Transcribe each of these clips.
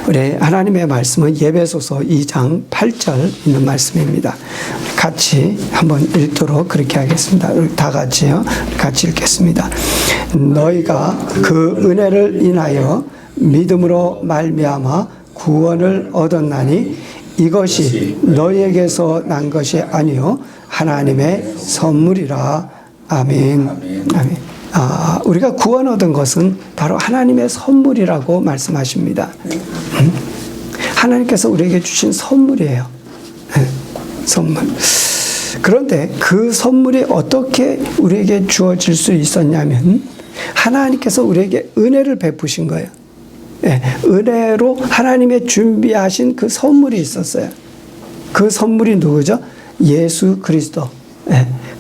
우리 하나님의 말씀은 예배소서 2장 8절 있는 말씀입니다. 같이 한번 읽도록 그렇게 하겠습니다. 다 같이요. 같이 읽겠습니다. 너희가 그 은혜를 인하여 믿음으로 말미암아 구원을 얻었나니 이것이 너희에게서 난 것이 아니요 하나님의 선물이라. 아멘. 아멘. 우리가 구원 얻은 것은 바로 하나님의 선물이라고 말씀하십니다. 하나님께서 우리에게 주신 선물이에요. 선물. 그런데 그 선물이 어떻게 우리에게 주어질 수 있었냐면 하나님께서 우리에게 은혜를 베푸신 거예요. 은혜로 하나님의 준비하신 그 선물이 있었어요. 그 선물이 누구죠? 예수 그리스도.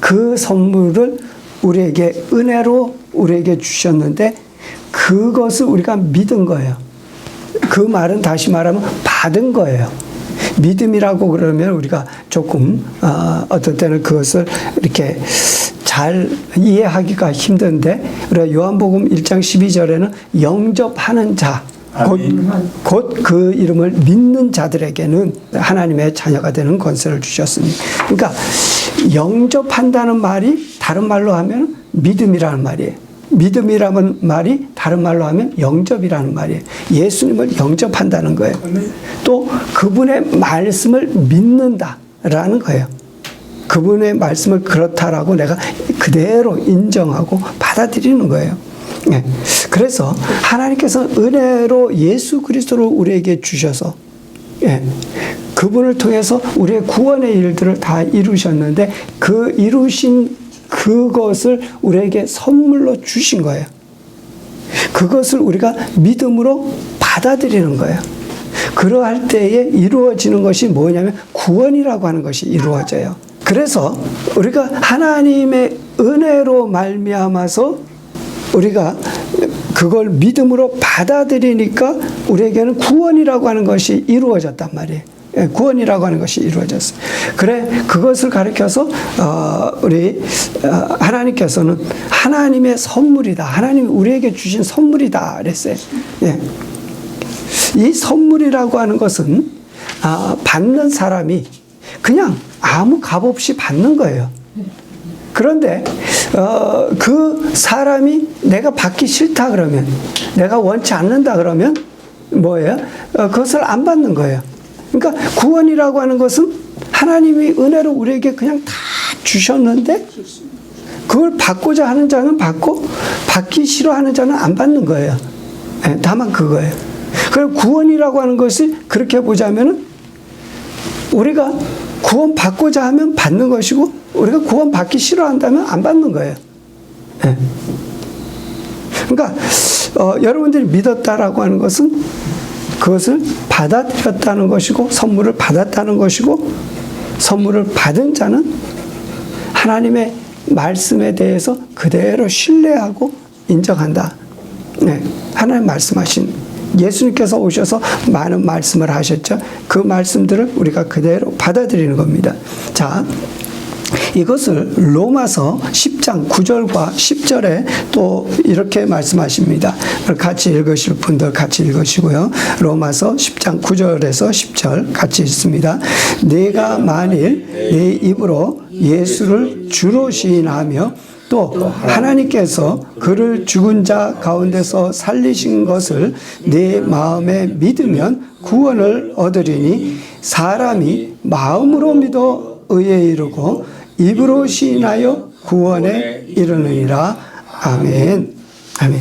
그 선물을 우리에게 은혜로 우리에게 주셨는데 그것을 우리가 믿은 거예요. 그 말은 다시 말하면 받은 거예요. 믿음이라고 그러면 우리가 조금 어떤 때는 그것을 이렇게 잘 이해하기가 힘든데 우리가 요한복음 1장 12절에는 영접하는 자 곧 그 이름을 믿는 자들에게는 하나님의 자녀가 되는 권세를 주셨습니다. 그러니까 영접한다는 말이 다른 말로 하면 믿음이라는 말이에요. 믿음이라는 말이 다른 말로 하면 영접이라는 말이에요. 예수님을 영접한다는 거예요. 또 그분의 말씀을 믿는다라는 거예요. 그분의 말씀을 그렇다라고 내가 그대로 인정하고 받아들이는 거예요. 그래서 하나님께서 은혜로 예수 그리스도를 우리에게 주셔서 그분을 통해서 우리의 구원의 일들을 다 이루셨는데 그 이루신 그것을 우리에게 선물로 주신 거예요. 그것을 우리가 믿음으로 받아들이는 거예요. 그러할 때에 이루어지는 것이 뭐냐면 구원이라고 하는 것이 이루어져요. 그래서 우리가 하나님의 은혜로 말미암아서 우리가 그걸 믿음으로 받아들이니까 우리에게는 구원이라고 하는 것이 이루어졌단 말이에요. 구원이라고 하는 것이 이루어졌어요. 그래, 그것을 가르쳐서 우리 하나님께서는 하나님의 선물이다. 하나님이 우리에게 주신 선물이다. 그랬어요. 이 선물이라고 하는 것은 받는 사람이 그냥 아무 값 없이 받는 거예요. 그런데 그 사람이 내가 받기 싫다 그러면, 내가 원치 않는다 그러면 뭐예요? 그것을 안 받는 거예요. 그러니까 구원이라고 하는 것은 하나님이 은혜로 우리에게 그냥 다 주셨는데 그걸 받고자 하는 자는 받고 받기 싫어하는 자는 안 받는 거예요. 다만 그거예요. 그럼 구원이라고 하는 것이 그렇게 보자면은 우리가 구원 받고자 하면 받는 것이고 우리가 구원 받기 싫어한다면 안 받는 거예요. 그러니까 여러분들이 믿었다라고 하는 것은 그것을 받아들였다는 것이고 선물을 받았다는 것이고 선물을 받은 자는 하나님의 말씀에 대해서 그대로 신뢰하고 인정한다. 하나님 말씀하신 예수님께서 오셔서 많은 말씀을 하셨죠. 그 말씀들을 우리가 그대로 받아들이는 겁니다. 자, 이것을 로마서 10장 9절과 10절에 또 이렇게 말씀하십니다. 같이 읽으실 분들 같이 읽으시고요. 로마서 10장 9절에서 10절 같이 읽습니다. 네가 만일 네 입으로 예수를 주로 시인하며 또 하나님께서 그를 죽은 자 가운데서 살리신 것을 네 마음에 믿으면 구원을 얻으리니 사람이 마음으로 믿어 의에 이르고 입으로 시인하여 구원에 이르느니라. 아멘. 아멘.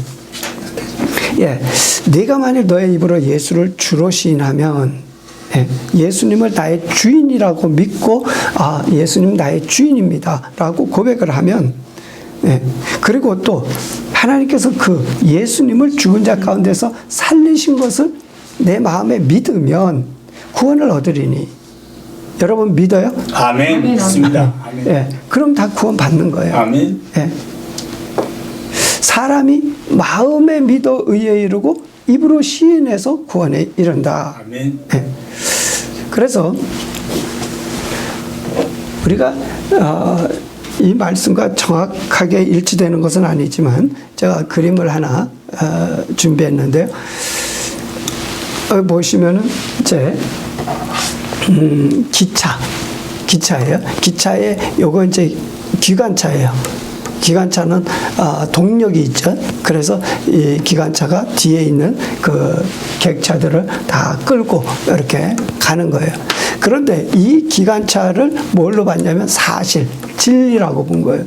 네가 만일 너의 입으로 예수를 주로 시인하면 예수님을 나의 주인이라고 믿고 예수님 나의 주인입니다 라고 고백을 하면 그리고 또 하나님께서 그 예수님을 죽은 자 가운데서 살리신 것을 내 마음에 믿으면 구원을 얻으리니. 여러분 믿어요? 아멘. 믿습니다. 아멘. 그럼 다 구원 받는 거예요. 아멘. 사람이 마음에 믿어 의에 이르고 입으로 시인해서 구원에 이른다. 아멘. 그래서 우리가 이 말씀과 정확하게 일치되는 것은 아니지만 제가 그림을 하나 준비했는데요. 보시면은 이제 기차예요. 기차에 요거 이제 기관차예요. 기관차는 동력이 있죠. 그래서 이 기관차가 뒤에 있는 그 객차들을 다 끌고 이렇게 가는 거예요. 그런데 이 기관차를 뭘로 봤냐면 사실, 진리라고 본 거예요.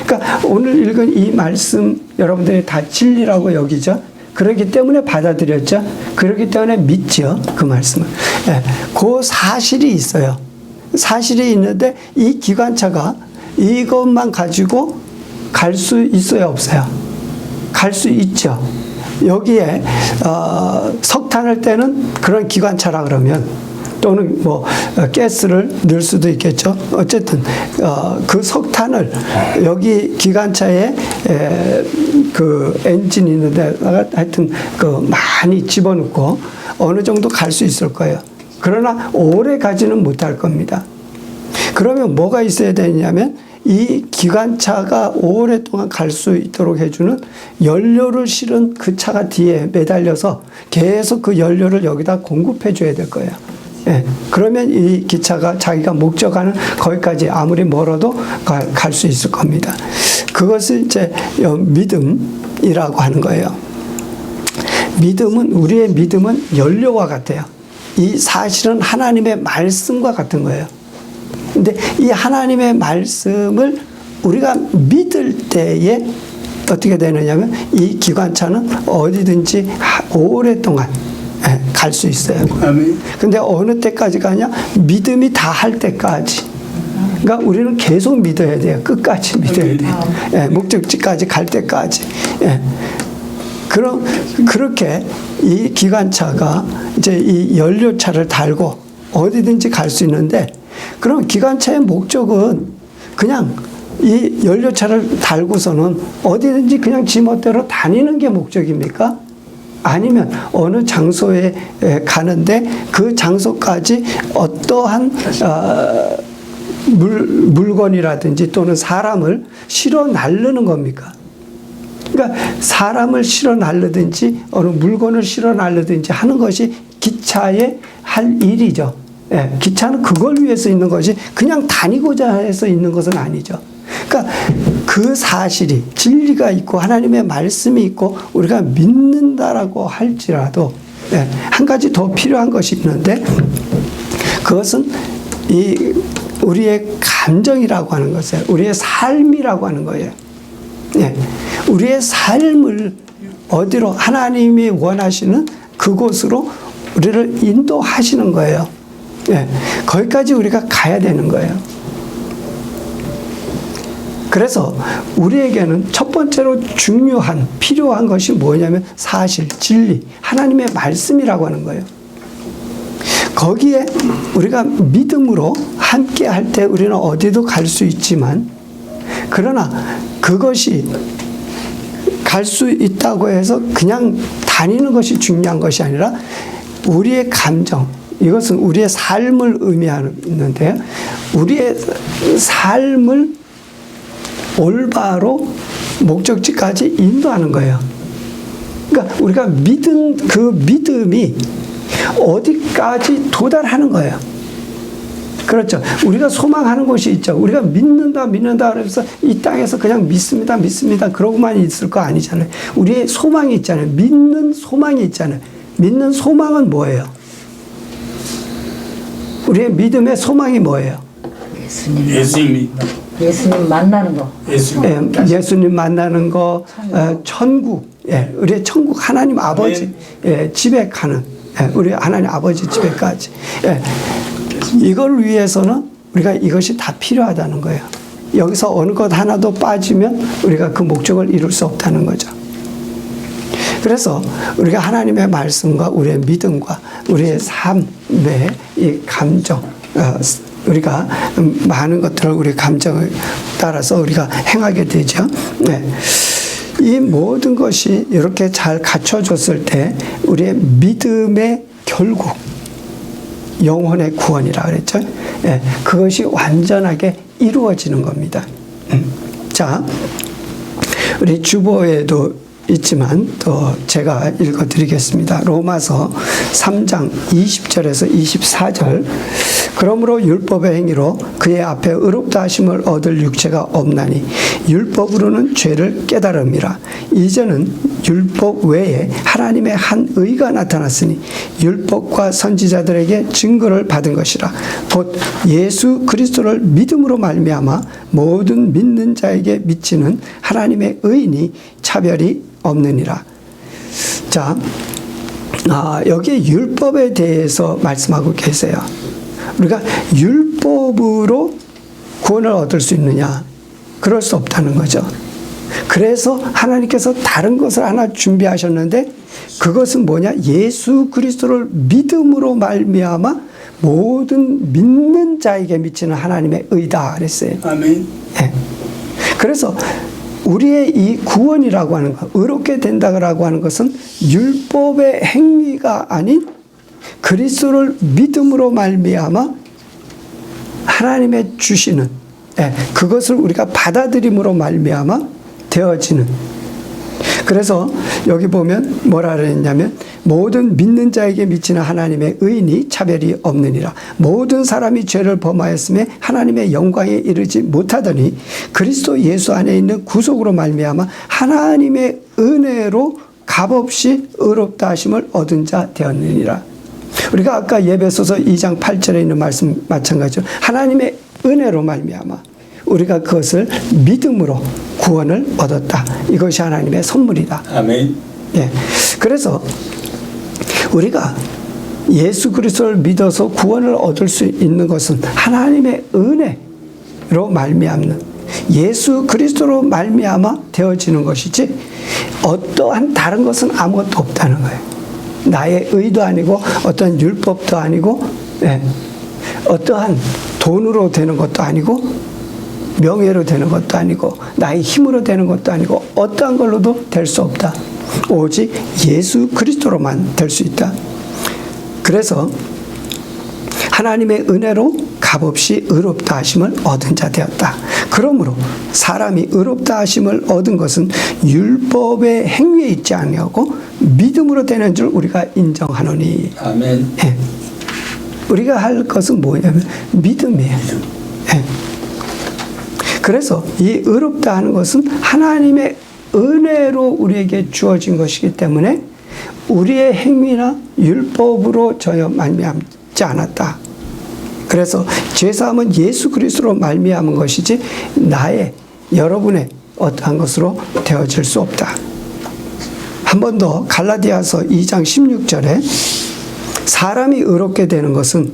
그러니까 오늘 읽은 이 말씀 여러분들이 다 진리라고 여기죠. 그렇기 때문에 받아들였죠. 그렇기 때문에 믿죠. 그 말씀을. 예, 그 사실이 있어요. 사실이 있는데 이 기관차가 이것만 가지고 갈 수 있어요, 없어요? 갈 수 있죠. 여기에 석탄을 떼는 그런 기관차라 그러면, 또는 뭐 가스를 넣을 수도 있겠죠. 어쨌든 그 석탄을 여기 기관차에 그 엔진이 있는데 하여튼 그 많이 집어넣고 어느 정도 갈 수 있을 거예요. 그러나 오래 가지는 못할 겁니다. 그러면 뭐가 있어야 되냐면 이 기관차가 오랫동안 갈 수 있도록 해주는 연료를 실은 그 차가 뒤에 매달려서 계속 그 연료를 여기다 공급해 줘야 될 거예요. 예, 그러면 이 기차가 자기가 목적하는 거기까지 아무리 멀어도 갈 수 있을 겁니다. 그것을 이제 믿음이라고 하는 거예요. 우리의 믿음은 연료와 같아요. 이 사실은 하나님의 말씀과 같은 거예요. 근데 이 하나님의 말씀을 우리가 믿을 때에 어떻게 되느냐면 이 기관차는 어디든지 오랫동안 갈 수 있어요. 근데 어느 때까지 가냐? 믿음이 다 할 때까지. 그러니까 우리는 계속 믿어야 돼요. 끝까지 믿어야 돼요. 예, 목적지까지 갈 때까지. 예. 그렇게 이 기관차가 이제 이 연료차를 달고 어디든지 갈 수 있는데, 그럼 기관차의 목적은 그냥 이 연료차를 달고서는 어디든지 그냥 지멋대로 다니는 게 목적입니까? 아니면 어느 장소에 가는데 그 장소까지 어떠한 물건이라든지 또는 사람을 실어 나르는 겁니까? 그러니까 사람을 실어 나르든지 어느 물건을 실어 나르든지 하는 것이 기차의 할 일이죠. 예, 기차는 그걸 위해서 있는 것이 그냥 다니고자 해서 있는 것은 아니죠. 그러니까 그 사실이 진리가 있고 하나님의 말씀이 있고 우리가 믿는다라고 할지라도, 예, 한 가지 더 필요한 것이 있는데, 그것은 이 우리의 감정이라고 하는 것이에요. 우리의 삶이라고 하는 거예요. 예, 우리의 삶을 어디로 하나님이 원하시는 그곳으로 우리를 인도하시는 거예요. 예, 거기까지 우리가 가야 되는 거예요. 그래서 우리에게는 첫 번째로 중요한, 필요한 것이 뭐냐면 사실, 진리, 하나님의 말씀이라고 하는 거예요. 거기에 우리가 믿음으로 함께 할 때 우리는 어디도 갈 수 있지만, 그러나 그것이 갈 수 있다고 해서 그냥 다니는 것이 중요한 것이 아니라 우리의 감정, 이것은 우리의 삶을 의미하는데요. 우리의 삶을 올바로 목적지까지 인도하는 거예요. 그러니까 우리가 믿은 그 믿음이 어디까지 도달하는 거예요. 그렇죠. 우리가 소망하는 것이 있죠. 우리가 믿는다 그래서 이 땅에서 그냥 믿습니다 그러고만 있을 거 아니잖아요. 우리의 소망이 있잖아요. 믿는 소망이 있잖아요. 믿는 소망은 뭐예요? 우리의 믿음의 소망이 뭐예요? 예수님 만나는 거. 예수님 만나는 거, 천국, 예, 우리의 천국 하나님 아버지, 예, 집에 가는, 예, 우리 하나님 아버지 집에까지. 예, 이걸 위해서는 우리가 이것이 다 필요하다는 거예요. 여기서 어느 것 하나도 빠지면 우리가 그 목적을 이룰 수 없다는 거죠. 그래서 우리가 하나님의 말씀과 우리의 믿음과 우리의 삶의 이 감정, 우리가 많은 것들을 우리 감정을 따라서 우리가 행하게 되죠. 네. 이 모든 것이 이렇게 잘 갖춰졌을 때 우리의 믿음의 결국 영혼의 구원이라 그랬죠. 네. 그것이 완전하게 이루어지는 겁니다. 자, 우리 주보에도 있지만 또 제가 읽어드리겠습니다. 로마서 3장 20절에서 24절. 그러므로 율법의 행위로 그의 앞에 의롭다 하심을 얻을 육체가 없나니 율법으로는 죄를 깨달음이라. 이제는 율법 외에 하나님의 한 의가 나타났으니 율법과 선지자들에게 증거를 받은 것이라. 곧 예수 그리스도를 믿음으로 말미암아 모든 믿는 자에게 미치는 하나님의 의인이 차별이 없느니라. 자, 여기 율법에 대해서 말씀하고 계세요. 우리가 율법으로 구원을 얻을 수 있느냐? 그럴 수 없다는 거죠. 그래서 하나님께서 다른 것을 하나 준비하셨는데 그것은 뭐냐? 예수 그리스도를 믿음으로 말미암아 모든 믿는 자에게 미치는 하나님의 의다 그랬어요. 아멘. 네. 그래서 우리의 이 구원이라고 하는 것, 의롭게 된다고 하는 것은 율법의 행위가 아닌 그리스도를 믿음으로 말미암아 하나님의 주시는, 그것을 우리가 받아들임으로 말미암아 되어지는. 그래서 여기 보면 뭐라 그랬냐면 모든 믿는 자에게 미치는 하나님의 의인이 차별이 없느니라. 모든 사람이 죄를 범하였음에 하나님의 영광에 이르지 못하더니 그리스도 예수 안에 있는 구속으로 말미암아 하나님의 은혜로 값없이 의롭다 하심을 얻은 자 되었느니라. 우리가 아까 예배소서 2장 8절에 있는 말씀 마찬가지죠. 하나님의 은혜로 말미암아 우리가 그것을 믿음으로 구원을 얻었다. 이것이 하나님의 선물이다. 아멘. 예. 그래서 우리가 예수 그리스도를 믿어서 구원을 얻을 수 있는 것은 하나님의 은혜로 말미암는, 예수 그리스도로 말미암아 되어지는 것이지 어떠한 다른 것은 아무것도 없다는 거예요. 나의 의도 아니고 어떤 율법도 아니고, 어떠한 돈으로 되는 것도 아니고 명예로 되는 것도 아니고 나의 힘으로 되는 것도 아니고 어떠한 걸로도 될 수 없다. 오직 예수 그리스도로만 될 수 있다. 그래서 하나님의 은혜로 값없이 의롭다 하심을 얻은 자 되었다. 그러므로 사람이 의롭다 하심을 얻은 것은 율법의 행위에 있지 아니하고 믿음으로 되는 줄 우리가 인정하노니. 아멘. 예. 우리가 할 것은 뭐냐면 믿음이에요. 예. 그래서 이 의롭다 하는 것은 하나님의 은혜로 우리에게 주어진 것이기 때문에 우리의 행위나 율법으로 전혀 말미암지 않았다. 그래서 죄사함은 예수 그리스도로 말미암은 것이지 나의, 여러분의 어떠한 것으로 되어질 수 없다. 한 번 더 갈라디아서 2장 16절에 사람이 의롭게 되는 것은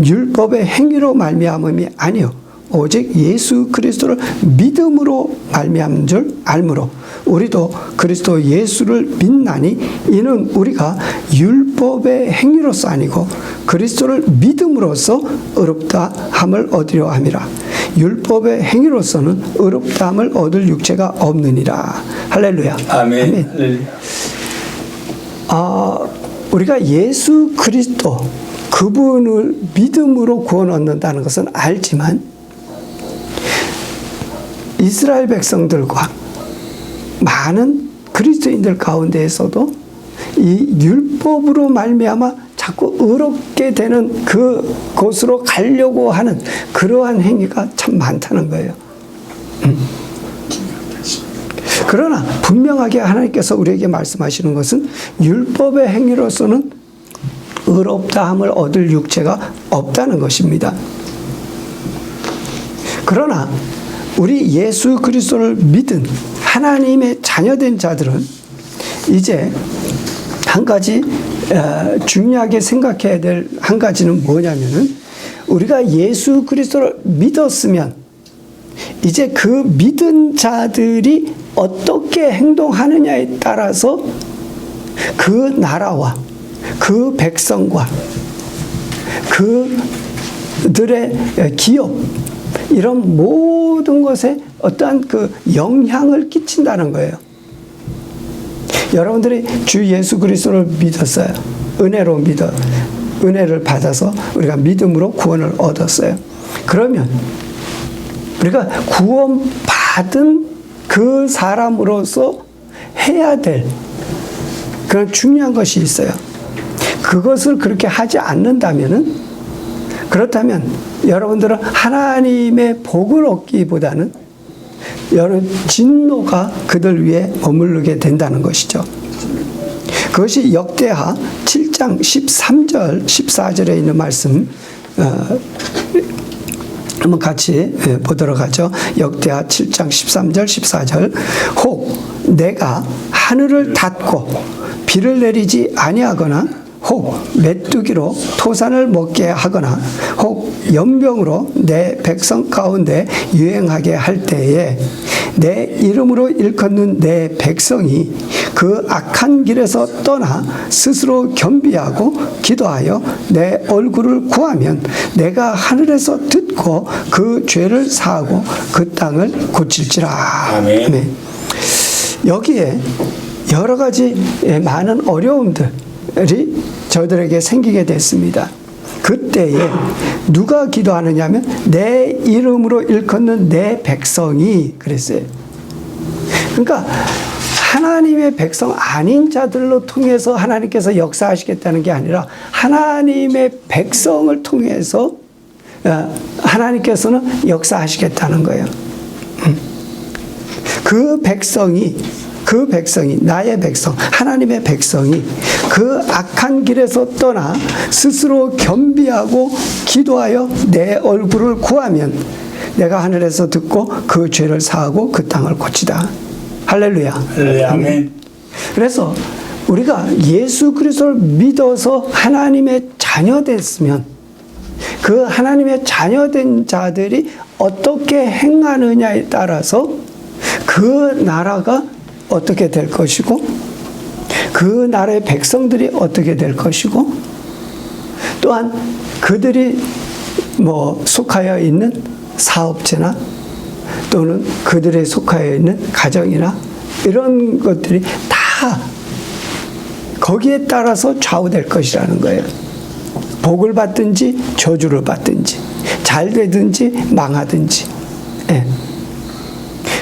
율법의 행위로 말미암음이 아니요 오직 예수 그리스도를 믿음으로 말미암은 줄 알므로 우리도 그리스도 예수를 믿나니 이는 우리가 율법의 행위로서 아니고 그리스도를 믿음으로써 의롭다함을 얻으려 함이라. 율법의 행위로서는 의롭다함을 얻을 육체가 없느니라. 할렐루야. 아멘. 아멘. 우리가 예수 그리스도 그분을 믿음으로 구원 얻는다는 것은 알지만 이스라엘 백성들과 많은 그리스도인들 가운데에서도 이 율법으로 말미암아 자꾸 의롭게 되는 그곳으로 가려고 하는 그러한 행위가 참 많다는 거예요. 그러나 분명하게 하나님께서 우리에게 말씀하시는 것은 율법의 행위로서는 의롭다함을 얻을 육체가 없다는 것입니다. 그러나 우리 예수 그리스도를 믿은 하나님의 자녀된 자들은 이제 한 가지 중요하게 생각해야 될 한 가지는 뭐냐면은 우리가 예수 그리스도를 믿었으면 이제 그 믿은 자들이 어떻게 행동하느냐에 따라서 그 나라와 그 백성과 그들의 기업 이런 모든 것에 어떠한 그 영향을 끼친다는 거예요. 여러분들이 주 예수 그리스도를 믿었어요. 은혜를 받아서 우리가 믿음으로 구원을 얻었어요. 그러면 우리가 구원받은 그 사람으로서 해야 될 그런 중요한 것이 있어요. 그것을 그렇게 하지 않는다면은, 그렇다면 여러분들은 하나님의 복을 얻기보다는 여러분 진노가 그들 위에 머무르게 된다는 것이죠. 그것이 역대하 7장 13절 14절에 있는 말씀 한번 같이 보도록 하죠. 역대하 7장 13절 14절. 혹 내가 하늘을 닫고 비를 내리지 아니하거나, 혹 메뚜기로 토산을 먹게 하거나, 혹 연병으로 내 백성 가운데 유행하게 할 때에 내 이름으로 일컫는 내 백성이 그 악한 길에서 떠나 스스로 겸비하고 기도하여 내 얼굴을 구하면 내가 하늘에서 듣고 그 죄를 사하고 그 땅을 고칠지라. 아멘. 네. 여기에 여러 가지 많은 어려움들이 저들에게 생기게 됐습니다. 그때에 누가 기도하느냐면 내 이름으로 일컫는 내 백성이 그랬어요. 그러니까 하나님의 백성 아닌 자들로 통해서 하나님께서 역사하시겠다는 게 아니라 하나님의 백성을 통해서 하나님께서는 역사하시겠다는 거예요. 그 백성이 나의 백성, 하나님의 백성이 그 악한 길에서 떠나 스스로 겸비하고 기도하여 내 얼굴을 구하면 내가 하늘에서 듣고 그 죄를 사하고 그 땅을 고치다. 할렐루야. 아멘. 그래서 우리가 예수 그리스도를 믿어서 하나님의 자녀 됐으면 그 하나님의 자녀된 자들이 어떻게 행하느냐에 따라서 그 나라가 어떻게 될 것이고 그 나라의 백성들이 어떻게 될 것이고 또한 그들이 속하여 있는 사업체나 또는 그들이 속하여 있는 가정이나 이런 것들이 다 거기에 따라서 좌우될 것이라는 거예요. 복을 받든지 저주를 받든지 잘 되든지 망하든지. 예.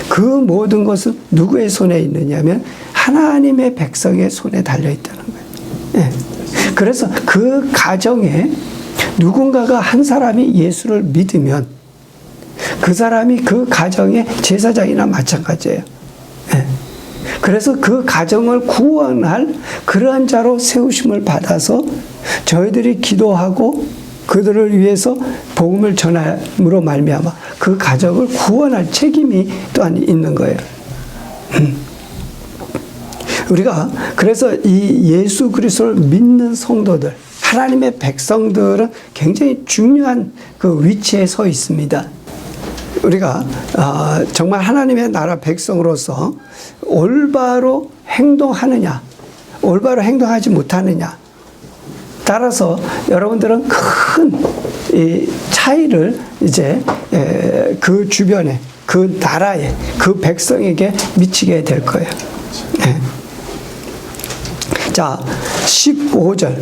그 모든 것은 누구의 손에 있느냐면 하나님의 백성의 손에 달려있다는 거예요. 예. 그래서 그 가정에 누군가가 한 사람이 예수를 믿으면 그 사람이 그 가정의 제사장이나 마찬가지예요. 예. 그래서 그 가정을 구원할 그러한 자로 세우심을 받아서 저희들이 기도하고 그들을 위해서 복음을 전함으로 말미암아 그 가정을 구원할 책임이 또한 있는 거예요. 우리가 그래서 이 예수 그리스도를 믿는 성도들, 하나님의 백성들은 굉장히 중요한 그 위치에 서 있습니다. 우리가 정말 하나님의 나라 백성으로서 올바로 행동하느냐, 올바로 행동하지 못하느냐 따라서 여러분들은 큰 차이를 이제 그 주변에, 그 나라에, 그 백성에게 미치게 될 거예요. 네. 자, 15절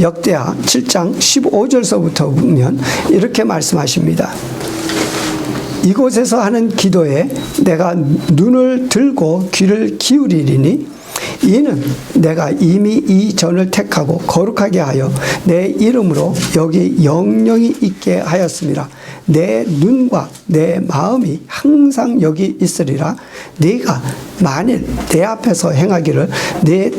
역대하 7장 15절서부터 보면 이렇게 말씀하십니다. 이곳에서 하는 기도에 내가 눈을 들고 귀를 기울이리니 이는 내가 이미 이 전을 택하고 거룩하게 하여 내 이름으로 여기 영영이 있게 하였습니다. 내 눈과 내 마음이 항상 여기 있으리라. 네가 만일 내 앞에서 행하기를 내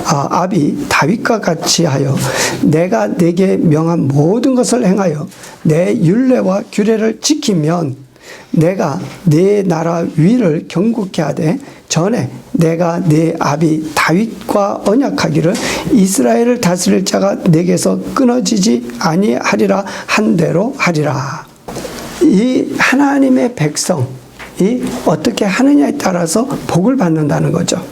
아비 다윗과 같이 하여 내가 네게 명한 모든 것을 행하여 내 율례와 규례를 지키면 내가 네 나라 위를 경국케 하되 전에 내가 네 아비 다윗과 언약하기를 이스라엘을 다스릴 자가 내게서 끊어지지 아니하리라 한 대로 하리라. 이 하나님의 백성이 어떻게 하느냐에 따라서 복을 받는다는 거죠.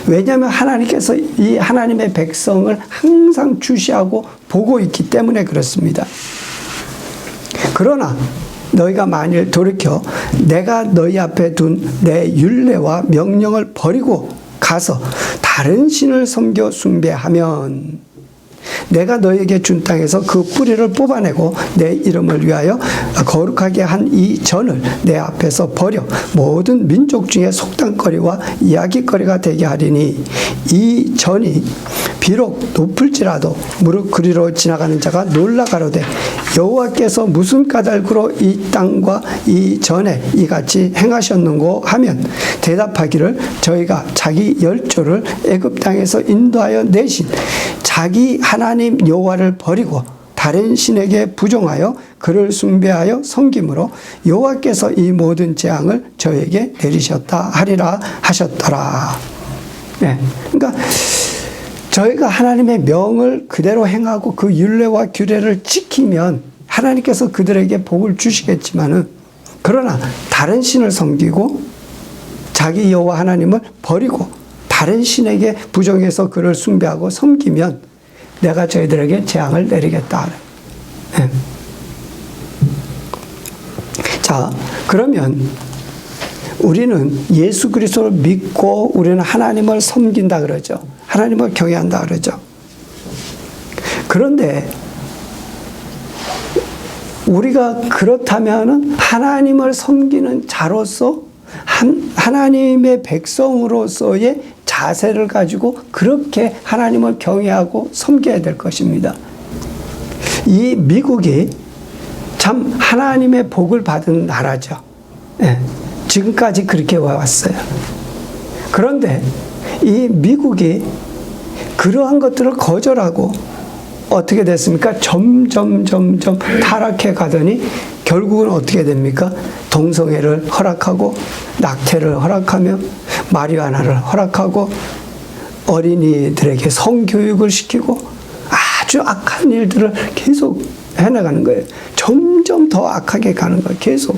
왜냐하면 하나님께서 이 하나님의 백성을 항상 주시하고 보고 있기 때문에 그렇습니다. 그러나 너희가 만일 돌이켜 내가 너희 앞에 둔 내 율례와 명령을 버리고 가서 다른 신을 섬겨 숭배하면 내가 너에게 준 땅에서 그 뿌리를 뽑아내고 내 이름을 위하여 거룩하게 한 이 전을 내 앞에서 버려 모든 민족 중에 속담거리와 이야기거리가 되게 하리니 이 전이 비록 높을지라도 무릎 그리로 지나가는 자가 놀라 가로되 여호와께서 무슨 까닭으로 이 땅과 이 전에 이같이 행하셨는고 하면 대답하기를 저희가 자기 열조를 애굽 땅에서 인도하여 내신 자기 하나님 여호와를 버리고 다른 신에게 부종하여 그를 숭배하여 섬김으로 여호와께서 이 모든 재앙을 저에게 내리셨다 하리라 하셨더라. 네. 그러니까 저희가 하나님의 명을 그대로 행하고 그 율례와 규례를 지키면 하나님께서 그들에게 복을 주시겠지만은 그러나 다른 신을 섬기고 자기 여호와 하나님을 버리고 다른 신에게 부정해서 그를 숭배하고 섬기면 내가 저희들에게 재앙을 내리겠다. 네. 자, 그러면 우리는 예수 그리스도를 믿고 우리는 하나님을 섬긴다 그러죠. 하나님을 경외한다 그러죠. 그런데 우리가 그렇다면 하나님을 섬기는 자로서 하나님의 백성으로서의 자세를 가지고 그렇게 하나님을 경외하고 섬겨야 될 것입니다. 이 미국이 참 하나님의 복을 받은 나라죠. 네, 지금까지 그렇게 왔어요. 그런데 이 미국이 그러한 것들을 거절하고 어떻게 됐습니까? 점점 타락해 가더니 결국은 어떻게 됩니까? 동성애를 허락하고 낙태를 허락하며 마리화나를 허락하고 어린이들에게 성교육을 시키고 아주 악한 일들을 계속 해나가는 거예요. 점점 더 악하게 가는 거예요. 계속.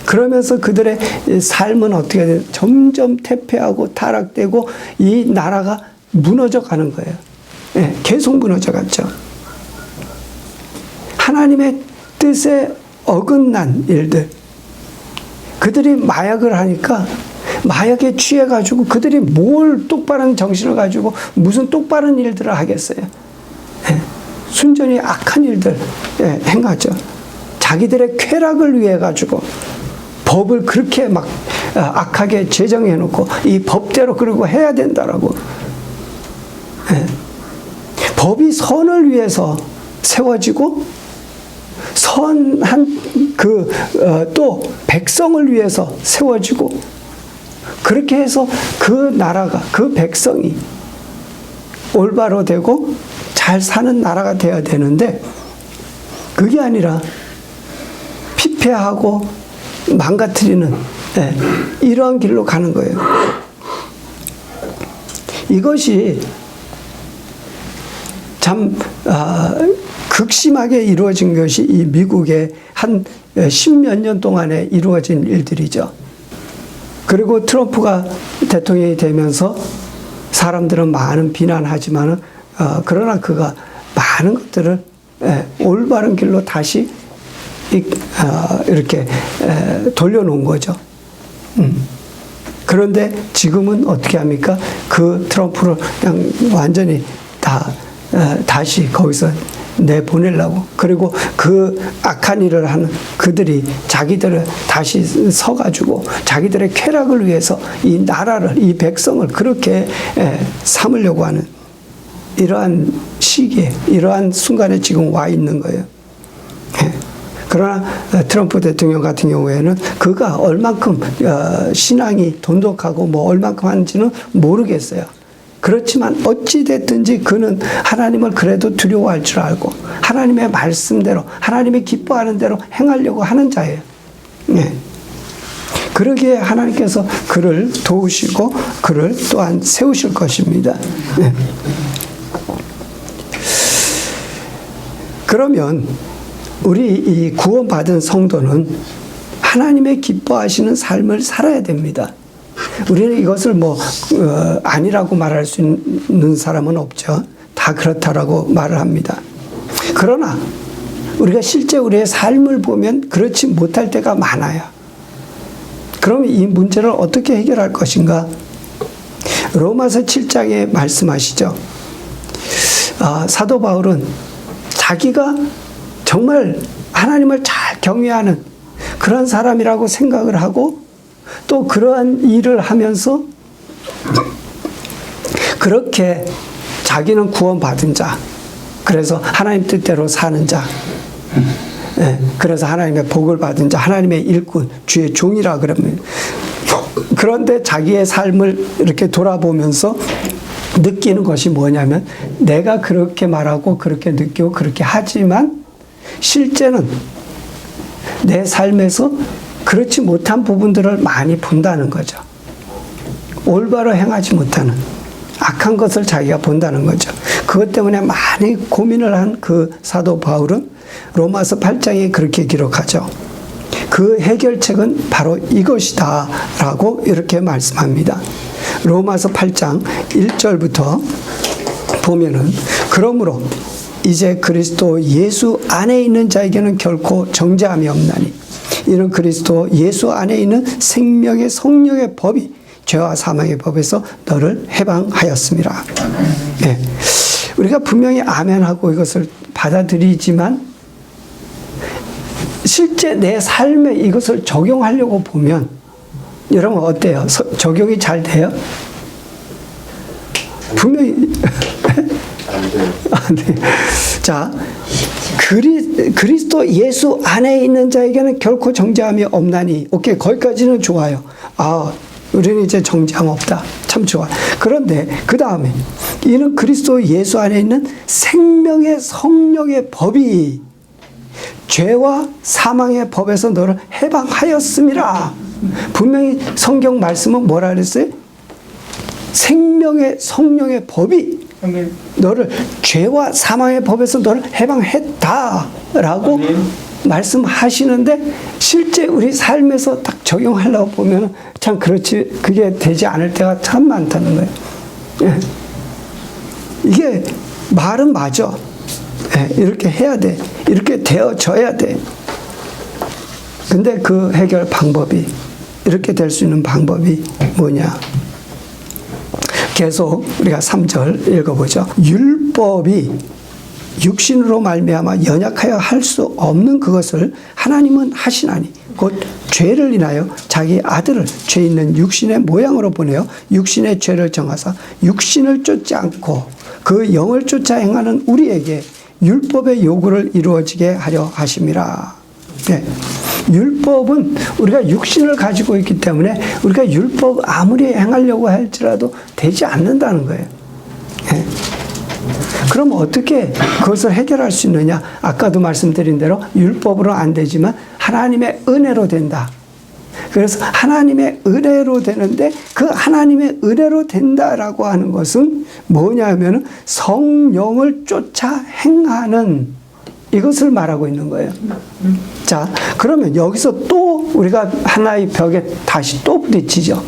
그러면서 그들의 삶은 어떻게 돼요? 점점 퇴폐하고 타락되고 이 나라가 무너져 가는 거예요. 네, 계속 무너져 갔죠. 하나님의 뜻에 어긋난 일들. 그들이 마약을 하니까 마약에 취해가지고 그들이 뭘 똑바른 정신을 가지고 무슨 똑바른 일들을 하겠어요. 네, 순전히 악한 일들 행하죠. 자기들의 쾌락을 위해 가지고 법을 그렇게 막 악하게 제정해 놓고 이 법대로 그러고 해야 된다라고. 네. 법이 선을 위해서 세워지고 선한 또 백성을 위해서 세워지고 그렇게 해서 그 나라가 그 백성이 올바로 되고 잘 사는 나라가 되어야 되는데 그게 아니라 피폐하고 망가뜨리는 이러한 길로 가는 거예요. 이것이 참 극심하게 이루어진 것이 이 미국의 한 10몇 년 동안에 이루어진 일들이죠. 그리고 트럼프가 대통령이 되면서 사람들은 많은 비난하지만은 그러나 그가 많은 것들을 올바른 길로 다시 이렇게 돌려놓은 거죠. 그런데 지금은 어떻게 합니까? 그 트럼프를 그냥 완전히 다시 거기서 내보내려고. 그리고 그 악한 일을 하는 그들이 자기들을 다시 서가지고 자기들의 쾌락을 위해서 이 나라를, 이 백성을 그렇게 삼으려고 하는 이러한 시기에, 이러한 순간에 지금 와 있는 거예요. 그러나 트럼프 대통령 같은 경우에는 그가 얼만큼 신앙이 돈독하고 뭐 얼만큼 하는지는 모르겠어요. 그렇지만 어찌 됐든지 그는 하나님을 그래도 두려워할 줄 알고 하나님의 말씀대로 하나님이 기뻐하는 대로 행하려고 하는 자예요. 네. 그러기에 하나님께서 그를 도우시고 그를 또한 세우실 것입니다. 네. 그러면 우리 이 구원받은 성도는 하나님의 기뻐하시는 삶을 살아야 됩니다. 우리는 이것을 아니라고 말할 수 있는 사람은 없죠. 다 그렇다라고 말을 합니다. 그러나 우리가 실제 우리의 삶을 보면 그렇지 못할 때가 많아요. 그럼 이 문제를 어떻게 해결할 것인가? 로마서 7장에 말씀하시죠. 사도 바울은 자기가 정말 하나님을 잘 경외하는 그런 사람이라고 생각을 하고 또 그러한 일을 하면서 그렇게 자기는 구원받은 자, 그래서 하나님 뜻대로 사는 자, 그래서 하나님의 복을 받은 자, 하나님의 일꾼, 주의 종이라 그러면, 그런데 자기의 삶을 이렇게 돌아보면서 느끼는 것이 뭐냐면, 내가 그렇게 말하고 그렇게 느끼고 그렇게 하지만 실제는 내 삶에서 그렇지 못한 부분들을 많이 본다는 거죠. 올바로 행하지 못하는 악한 것을 자기가 본다는 거죠. 그것 때문에 많이 고민을 한 그 사도 바울은 로마서 8장에 그렇게 기록하죠. 그 해결책은 바로 이것이다 라고 이렇게 말씀합니다. 로마서 8장 1절부터 보면은, 그러므로 이제 그리스도 예수 안에 있는 자에게는 결코 정죄함이 없나니 이는 그리스도 예수 안에 있는 생명의 성령의 법이 죄와 사망의 법에서 너를 해방하였습니다. 네. 우리가 분명히 아멘하고 이것을 받아들이지만 실제 내 삶에 이것을 적용하려고 보면 여러분 어때요? 적용이 잘 돼요? 분명히 네. 자, 그리스도 예수 안에 있는 자에게는 결코 정죄함이 없나니. 오케이, 거기까지는 좋아요. 우리는 이제 정죄함 없다. 참 좋아. 그런데 그 다음에 이는 그리스도 예수 안에 있는 생명의 성령의 법이 죄와 사망의 법에서 너를 해방하였음이라. 분명히 성경 말씀은 뭐라 그랬어요? 생명의 성령의 법이 너를 죄와 사망의 법에서 너를 해방했다라고 말씀하시는데, 실제 우리 삶에서 딱 적용하려고 보면 참 그렇지, 그게 되지 않을 때가 참 많다는 거예요. 예. 이게 말은 맞아. 예. 이렇게 해야 돼. 이렇게 되어져야 돼. 근데 그 해결 방법이, 이렇게 될 수 있는 방법이 뭐냐? 계속 우리가 3절 읽어보죠. 율법이 육신으로 말미암아 연약하여 할 수 없는 그것을 하나님은 하시나니 곧 죄를 인하여 자기 아들을 죄 있는 육신의 모양으로 보내어 육신의 죄를 정하사 육신을 쫓지 않고 그 영을 쫓아 행하는 우리에게 율법의 요구를 이루어지게 하려 하심이라. 네. 율법은 우리가 육신을 가지고 있기 때문에 우리가 율법 아무리 행하려고 할지라도 되지 않는다는 거예요. 네. 그럼 어떻게 그것을 해결할 수 있느냐? 아까도 말씀드린 대로 율법으로 안 되지만 하나님의 은혜로 된다. 그래서 하나님의 은혜로 되는데, 그 하나님의 은혜로 된다라고 하는 것은 뭐냐면 성령을 쫓아 행하는 이것을 말하고 있는 거예요. 자, 그러면 여기서 또 우리가 하나의 벽에 다시 또 부딪히죠.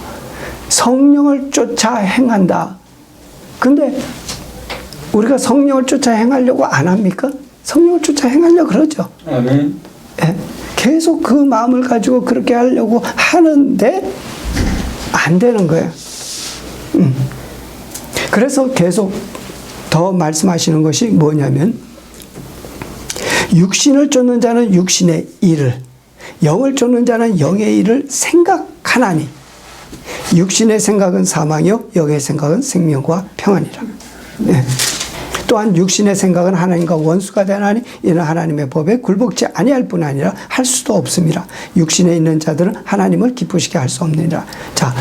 성령을 쫓아 행한다. 근데 우리가 성령을 쫓아 행하려고 안 합니까? 성령을 쫓아 행하려고 그러죠. 아멘. 예, 계속 그 마음을 가지고 그렇게 하려고 하는데 안 되는 거예요. 그래서 계속 더 말씀하시는 것이 뭐냐면, 육신을 쫓는 자는 육신의 일을, 영을 쫓는 자는 영의 일을 생각하나니 육신의 생각은 사망이요 영의 생각은 생명과 평안이라. 예. 또한 육신의 생각은 하나님과 원수가 되나니 이는 하나님의 법에 굴복지 아니할 뿐 아니라 할 수도 없습니다. 육신에 있는 자들은 하나님을 기쁘시게 할 수 없느니라. 자,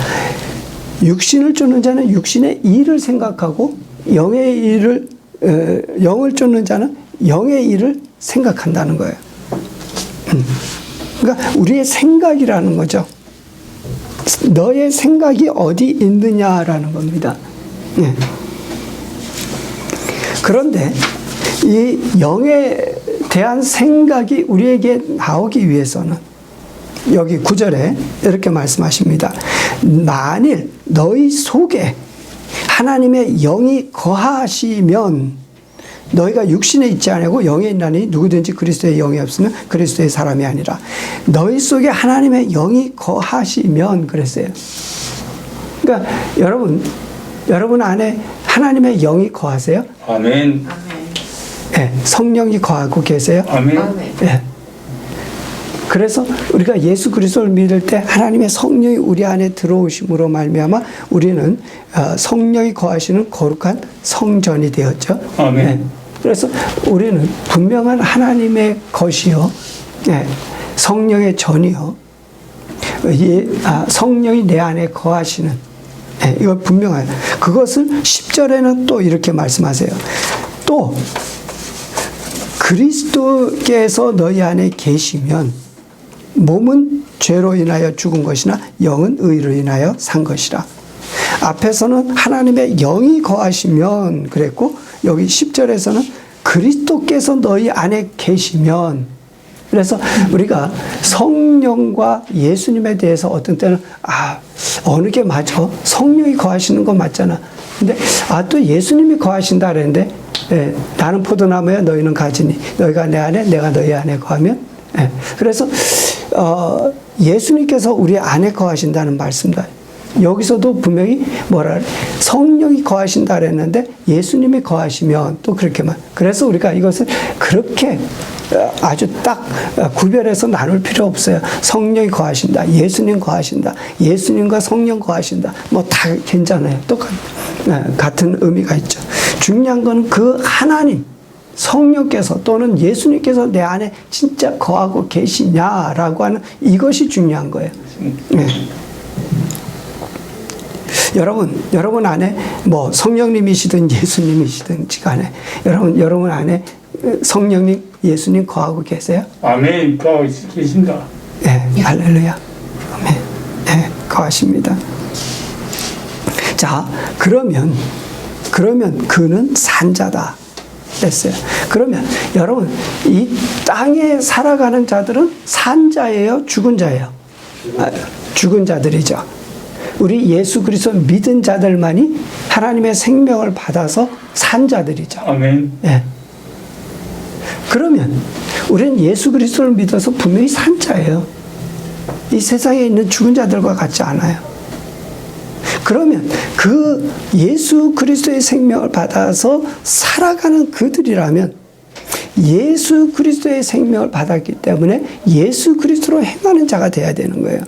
육신을 쫓는 자는 육신의 일을 생각하고 영의 일을, 영을 쫓는 자는 영의 일을 생각한다는 거예요. 그러니까 우리의 생각이라는 거죠. 너의 생각이 어디 있느냐라는 겁니다. 네. 그런데 이 영에 대한 생각이 우리에게 나오기 위해서는 여기 9절에 이렇게 말씀하십니다. 만일 너희 속에 하나님의 영이 거하시면 너희가 육신에 있지 않고 영에 있나니 누구든지 그리스도의 영이 없으면 그리스도의 사람이 아니라. 너희 속에 하나님의 영이 거하시면 그랬어요. 그러니까 여러분, 여러분 안에 하나님의 영이 거하세요? 아멘. 예, 성령이 거하고 계세요? 아멘. 예. 그래서 우리가 예수 그리스도를 믿을 때 하나님의 성령이 우리 안에 들어오심으로 말미암아 우리는 성령이 거하시는 거룩한 성전이 되었죠. 아멘. 예. 그래서 우리는 분명한 하나님의 것이요, 예, 성령의 전이요, 성령이 내 안에 거하시는, 예, 이거 분명해요. 그것을 10절에는 또 이렇게 말씀하세요. 또 그리스도께서 너희 안에 계시면 몸은 죄로 인하여 죽은 것이나 영은 의로 인하여 산 것이라. 앞에서는 하나님의 영이 거하시면 그랬고, 여기 10절에서는 그리스도께서 너희 안에 계시면, 그래서 우리가 성령과 예수님에 대해서 어떤 때는 어느 게 맞아? 성령이 거하시는 거 맞잖아. 근데 또 예수님이 거하신다 그랬는데, 예, 나는 포도나무야 너희는 가지니 너희가 내 안에 내가 너희 안에 거하면, 예, 그래서 예수님께서 우리 안에 거하신다는 말씀다. 여기서도 분명히 뭐라 그래? 성령이 거하신다 그랬는데 예수님이 거하시면 또 그렇게만. 그래서 우리가 이것을 그렇게 아주 딱 구별해서 나눌 필요 없어요. 성령이 거하신다, 예수님 거하신다, 예수님과 성령 거하신다, 뭐 다 괜찮아요. 같은 의미가 있죠. 중요한 건 그 하나님 성령께서 또는 예수님께서 내 안에 진짜 거하고 계시냐라고 하는 이것이 중요한 거예요. 네. 여러분 안에 뭐 성령님이시든 예수님이시든지 간에 여러분 안에 성령님, 예수님 거하고 계세요? 아멘. 거하고 계신다. 네, 할렐루야. 아멘. 네, 거하십니다. 자, 그러면 그는 산자다 했어요. 그러면 여러분, 이 땅에 살아가는 자들은 산자예요, 죽은 자예요? 죽은 자들이죠. 우리 예수 그리스도 믿은 자들만이 하나님의 생명을 받아서 산 자들이죠. 아멘. 예. 그러면 우리는 예수 그리스도를 믿어서 분명히 산 자예요. 이 세상에 있는 죽은 자들과 같지 않아요. 그러면 그 예수 그리스도의 생명을 받아서 살아가는 그들이라면 예수 그리스도의 생명을 받았기 때문에 예수 그리스도로 행하는 자가 돼야 되는 거예요.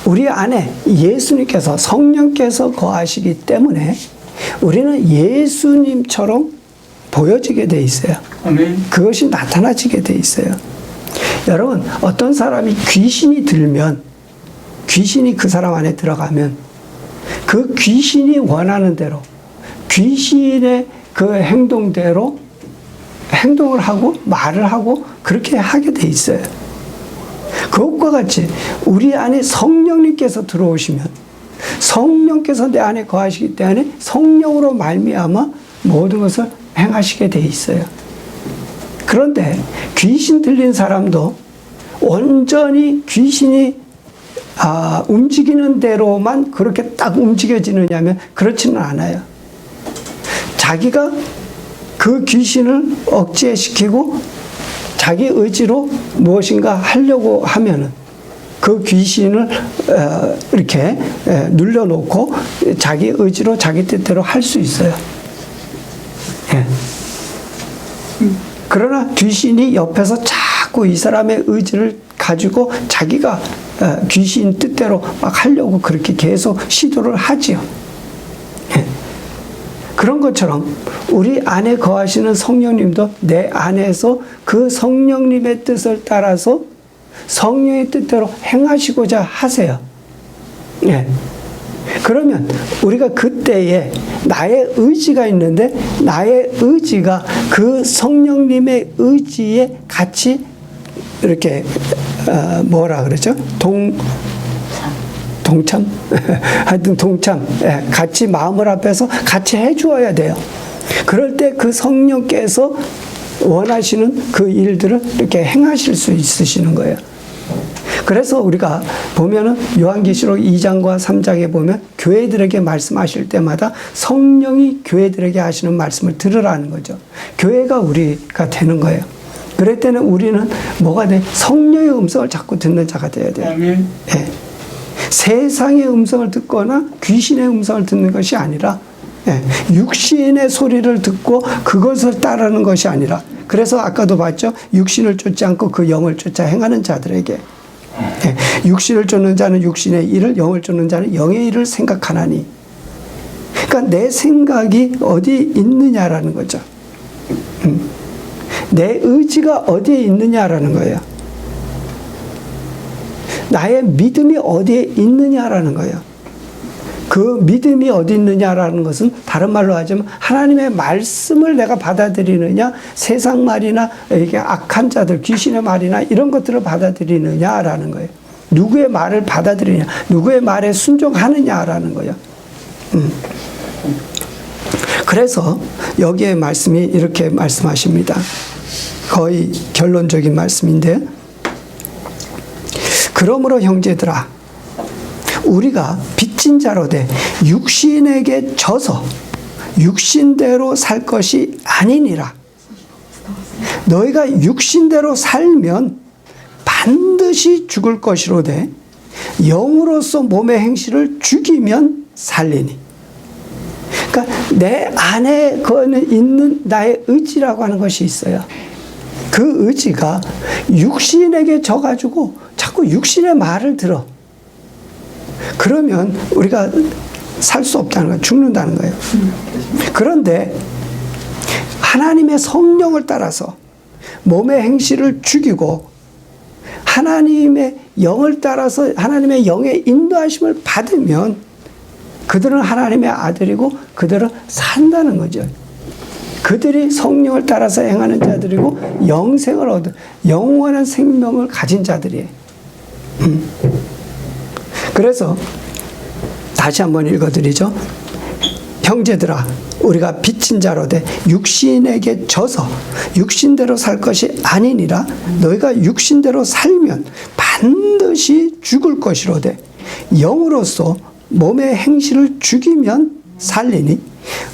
우리 안에 예수님께서 성령께서 거하시기 때문에 우리는 예수님처럼 보여지게 돼 있어요. 아멘. 그것이 나타나지게 돼 있어요. 여러분, 어떤 사람이 귀신이 들면, 귀신이 그 사람 안에 들어가면 그 귀신이 원하는 대로 귀신의 그 행동대로 행동을 하고 말을 하고 그렇게 하게 돼 있어요. 그것과 같이 우리 안에 성령님께서 들어오시면 성령께서 내 안에 거하시기 때문에 성령으로 말미암아 모든 것을 행하시게 돼 있어요. 그런데 귀신 들린 사람도 온전히 귀신이 움직이는 대로만 그렇게 딱 움직여지느냐면 그렇지는 않아요. 자기가 그 귀신을 억제시키고 자기 의지로 무엇인가 하려고 하면은 그 귀신을 이렇게 눌러놓고 자기 의지로 자기 뜻대로 할 수 있어요. 예. 그러나 귀신이 옆에서 자꾸 이 사람의 의지를 가지고 자기가 귀신 뜻대로 막 하려고 그렇게 계속 시도를 하지요. 예. 그런 것처럼 우리 안에 거하시는 성령님도 내 안에서 그 성령님의 뜻을 따라서 성령의 뜻대로 행하시고자 하세요. 예. 그러면 우리가 그때에 나의 의지가 있는데 나의 의지가 그 성령님의 의지에 같이 이렇게 뭐라 그러죠? 동참? 하여튼 동참. 예, 같이 마음을 합해서 같이 해주어야 돼요. 그럴 때 그 성령께서 원하시는 그 일들을 이렇게 행하실 수 있으시는 거예요. 그래서 우리가 보면은 요한계시록 2장과 3장에 보면 교회들에게 말씀하실 때마다 성령이 교회들에게 하시는 말씀을 들으라는 거죠. 교회가 우리가 되는 거예요. 그럴 때는 우리는 뭐가 돼? 성령의 음성을 자꾸 듣는 자가 돼야 돼요. 아멘. 예. 세상의 음성을 듣거나 귀신의 음성을 듣는 것이 아니라 육신의 소리를 듣고 그것을 따르는 것이 아니라, 그래서 아까도 봤죠. 육신을 쫓지 않고 그 영을 쫓아 행하는 자들에게, 육신을 쫓는 자는 육신의 일을, 영을 쫓는 자는 영의 일을 생각하나니. 그러니까 내 생각이 어디 있느냐라는 거죠. 내 의지가 어디에 있느냐라는 거예요. 나의 믿음이 어디에 있느냐라는 거예요. 그 믿음이 어디 있느냐라는 것은 다른 말로 하자면 하나님의 말씀을 내가 받아들이느냐, 세상 말이나 이게 악한 자들, 귀신의 말이나 이런 것들을 받아들이느냐라는 거예요. 누구의 말을 받아들이냐, 누구의 말에 순종하느냐라는 거예요. 그래서 여기에 말씀이 이렇게 말씀하십니다. 거의 결론적인 말씀인데, 그러므로 형제들아, 우리가 빚진 자로 돼 육신에게 져서 육신대로 살 것이 아니니라. 너희가 육신대로 살면 반드시 죽을 것이로되 영으로서 몸의 행실을 죽이면 살리니. 그러니까 내 안에 거는 있는 나의 의지라고 하는 것이 있어요. 그 의지가 육신에게 져가지고 자꾸 육신의 말을 들어. 그러면 우리가 살 수 없다는 거예요. 죽는다는 거예요. 그런데 하나님의 성령을 따라서 몸의 행실을 죽이고 하나님의 영을 따라서 하나님의 영의 인도하심을 받으면 그들은 하나님의 아들이고 그들은 산다는 거죠. 그들이 성령을 따라서 행하는 자들이고 영생을 얻은 영원한 생명을 가진 자들이에요. 그래서 다시 한번 읽어드리죠. 형제들아, 우리가 빚진 자로 돼 육신에게 져서 육신대로 살 것이 아니니라. 너희가 육신대로 살면 반드시 죽을 것이로되 영으로서 몸의 행실을 죽이면 살리니.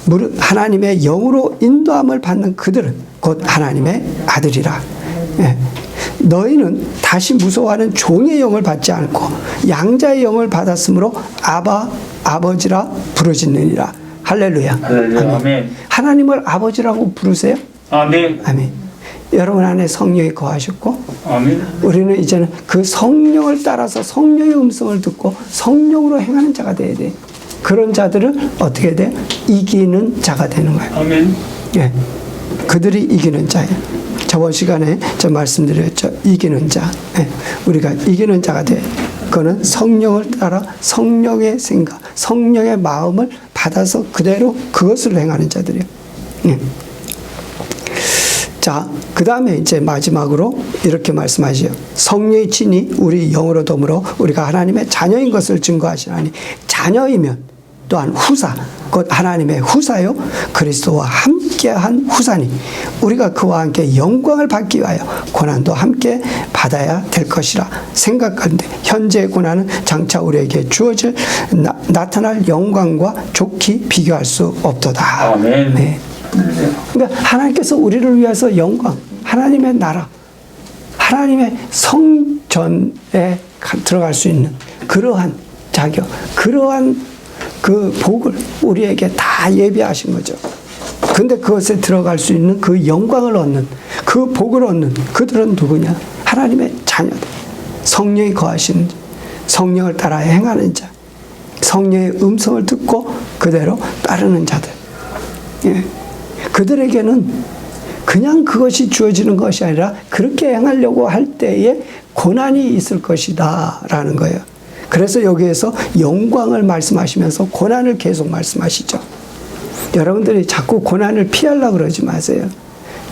무릇 하나님의 영으로 인도함을 받는 그들은 곧 하나님의 아들이라. 너희는 다시 무서워하는 종의 영을 받지 않고 양자의 영을 받았으므로 아바, 아버지라 부르짖느니라. 할렐루야. 할렐루야. 아멘. 하나님을 아버지라고 부르세요? 아멘. 아멘. 여러분 안에 성령이 거하셨고, 아멘. 우리는 이제는 그 성령을 따라서 성령의 음성을 듣고 성령으로 행하는 자가 돼야 돼. 그런 자들은 어떻게 돼? 이기는 자가 되는 거예요. 아멘. 예, 그들이 이기는 자예요. 저번 시간에 저 말씀드렸죠. 이기는 자. 예, 우리가 이기는 자가 돼. 그거는 성령을 따라 성령의 생각, 성령의 마음을 받아서 그대로 그것을 행하는 자들이에요. 예. 자, 그 다음에 이제 마지막으로 이렇게 말씀하시죠. 성령의 친히 우리 영으로 더불어 우리가 하나님의 자녀인 것을 증거하시나니, 자녀이면 또한 후사, 곧 하나님의 후사요 그리스도와 함께한 후사니 우리가 그와 함께 영광을 받기 위하여 고난도 함께 받아야 될 것이라 생각하는데, 현재의 고난은 장차 우리에게 주어질 나타날 영광과 좋게 비교할 수 없도다. 아멘. 네. 그러니까 하나님께서 우리를 위해서 영광, 하나님의 나라, 하나님의 성전에 들어갈 수 있는 그러한 자격, 그러한 그 복을 우리에게 다 예비하신 거죠. 근데 그것에 들어갈 수 있는 그 영광을 얻는, 그 복을 얻는 그들은 누구냐? 하나님의 자녀들. 성령이 거하시는 자, 성령을 따라 행하는 자, 성령의 음성을 듣고 그대로 따르는 자들. 예. 그들에게는 그냥 그것이 주어지는 것이 아니라 그렇게 행하려고 할 때에 고난이 있을 것이다 라는 거예요. 그래서 여기에서 영광을 말씀하시면서 고난을 계속 말씀하시죠. 여러분들이 자꾸 고난을 피하려고 그러지 마세요.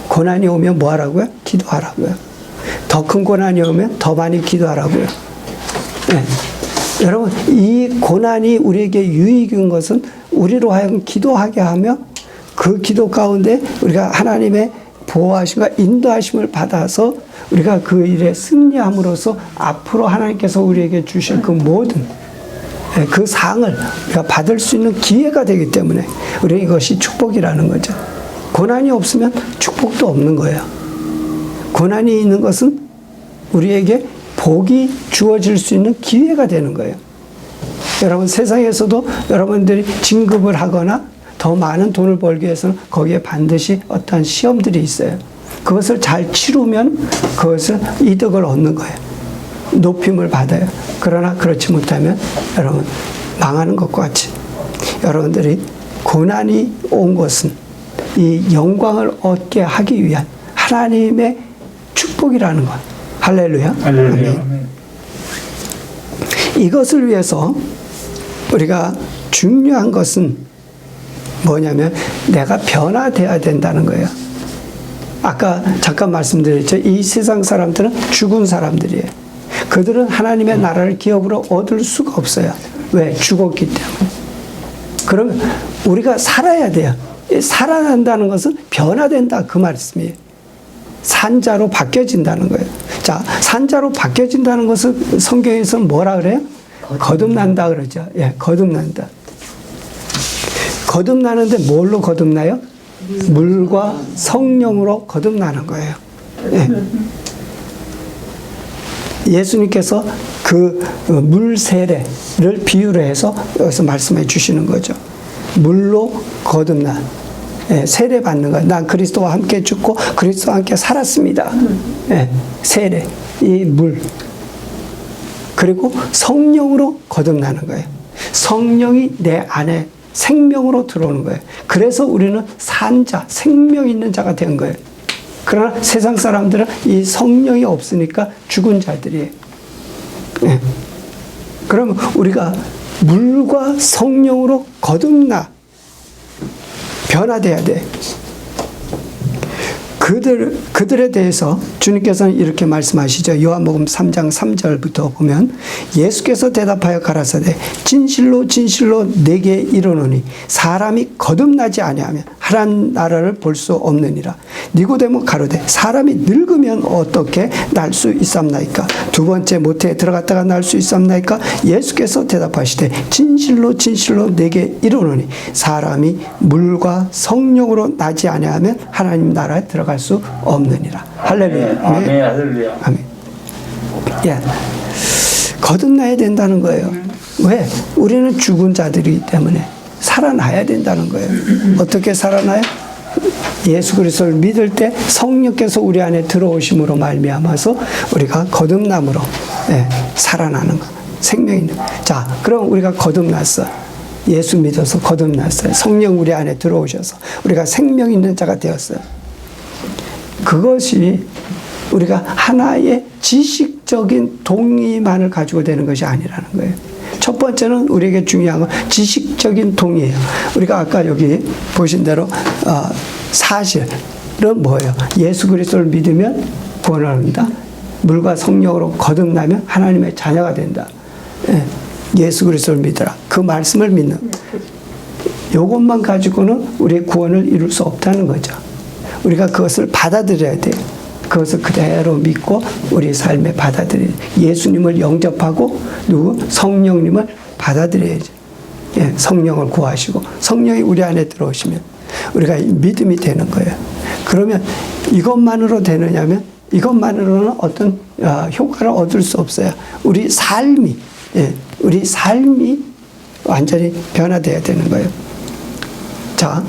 고난이 오면 뭐 하라고요? 기도하라고요. 더 큰 고난이 오면 더 많이 기도하라고요. 네. 여러분, 이 고난이 우리에게 유익인 것은 우리로 하여금 기도하게 하며 그 기도 가운데 우리가 하나님의 보호하심과 인도하심을 받아서 우리가 그 일에 승리함으로써 앞으로 하나님께서 우리에게 주실 그 모든 그 상을 우리가 받을 수 있는 기회가 되기 때문에 우리 이것이 축복이라는 거죠. 고난이 없으면 축복도 없는 거예요. 고난이 있는 것은 우리에게 복이 주어질 수 있는 기회가 되는 거예요. 여러분 세상에서도 여러분들이 진급을 하거나 더 많은 돈을 벌기 위해서는 거기에 반드시 어떠한 시험들이 있어요. 그것을 잘 치르면 그것을 이득을 얻는 거예요. 높임을 받아요. 그러나 그렇지 못하면 여러분 망하는 것과 같이 여러분들이 고난이 온 것은 이 영광을 얻게 하기 위한 하나님의 축복이라는 것. 할렐루야. 할렐루야. 아멘. 이것을 위해서 우리가 중요한 것은 뭐냐면 내가 변화되어야 된다는 거예요. 아까 잠깐 말씀드렸죠. 이 세상 사람들은 죽은 사람들이에요. 그들은 하나님의 나라를 기업으로 얻을 수가 없어요. 왜? 죽었기 때문에. 그러면 우리가 살아야 돼요. 살아난다는 것은 변화된다 그 말씀이에요. 산자로 바뀌어진다는 거예요. 자, 산자로 바뀌어진다는 것을 성경에서는 뭐라 그래요? 거듭난다 그러죠. 예, 거듭난다. 거듭나는데 뭘로 거듭나요? 물과 성령으로 거듭나는 거예요. 예. 예수님께서 그 물 세례를 비유로 해서 여기서 말씀해 주시는 거죠. 물로 거듭나. 예, 세례 받는 거예요. 난 그리스도와 함께 죽고 그리스도와 함께 살았습니다. 예, 세례, 이 물. 그리고 성령으로 거듭나는 거예요. 성령이 내 안에 생명으로 들어오는 거예요. 그래서 우리는 산자, 생명 있는 자가 된 거예요. 그러나 세상 사람들은 이 성령이 없으니까 죽은 자들이에요. 네. 그러면 우리가 물과 성령으로 거듭나 변화돼야 돼. 그들에 대해서 주님께서는 이렇게 말씀하시죠. 요한복음 3장 3절부터 보면 예수께서 대답하여 가라사대 진실로 진실로 내게 이르노니 사람이 거듭나지 아니하면 하나님 나라를 볼 수 없느니라. 니고데모 가로되 사람이 늙으면 어떻게 날 수 있삼나이까? 두 번째 모태에 들어갔다가 날 수 있삼나이까? 예수께서 대답하시되 진실로 진실로 내게 이르노니 사람이 물과 성령으로 나지 아니하면 하나님 나라에 들어갈 수 없느니라. 할렐루야. 아멘. 할렐루야. 아멘. 예. 거듭나야 된다는 거예요. 왜? 우리는 죽은 자들이기 때문에 살아나야 된다는 거예요. 어떻게 살아나요? 예수 그리스도를 믿을 때 성령께서 우리 안에 들어오심으로 말미암아서 우리가 거듭남으로 살아나는 거. 생명이 있는. 자, 그럼 우리가 거듭났어. 예수 믿어서 거듭났어요. 성령 우리 안에 들어오셔서 우리가 생명 있는 자가 되었어요. 그것이 우리가 하나의 지식적인 동의만을 가지고 되는 것이 아니라는 거예요. 첫 번째는 우리에게 중요한 건 지식적인 동의예요. 우리가 아까 여기 보신 대로 사실은 뭐예요? 예수 그리스도를 믿으면 구원을 얻는다. 물과 성령으로 거듭나면 하나님의 자녀가 된다. 예수 그리스도를 믿어라. 그 말씀을 믿는. 이것만 가지고는 우리의 구원을 이룰 수 없다는 거죠. 우리가 그것을 받아들여야 돼요. 그것을 그대로 믿고 우리 삶에 받아들여야 돼요. 예수님을 영접하고 누구? 성령님을 받아들여야죠. 예, 성령을 구하시고 성령이 우리 안에 들어오시면 우리가 믿음이 되는 거예요. 그러면 이것만으로 되느냐면 이것만으로는 어떤 효과를 얻을 수 없어요. 우리 삶이 완전히 변화되어야 되는 거예요. 자,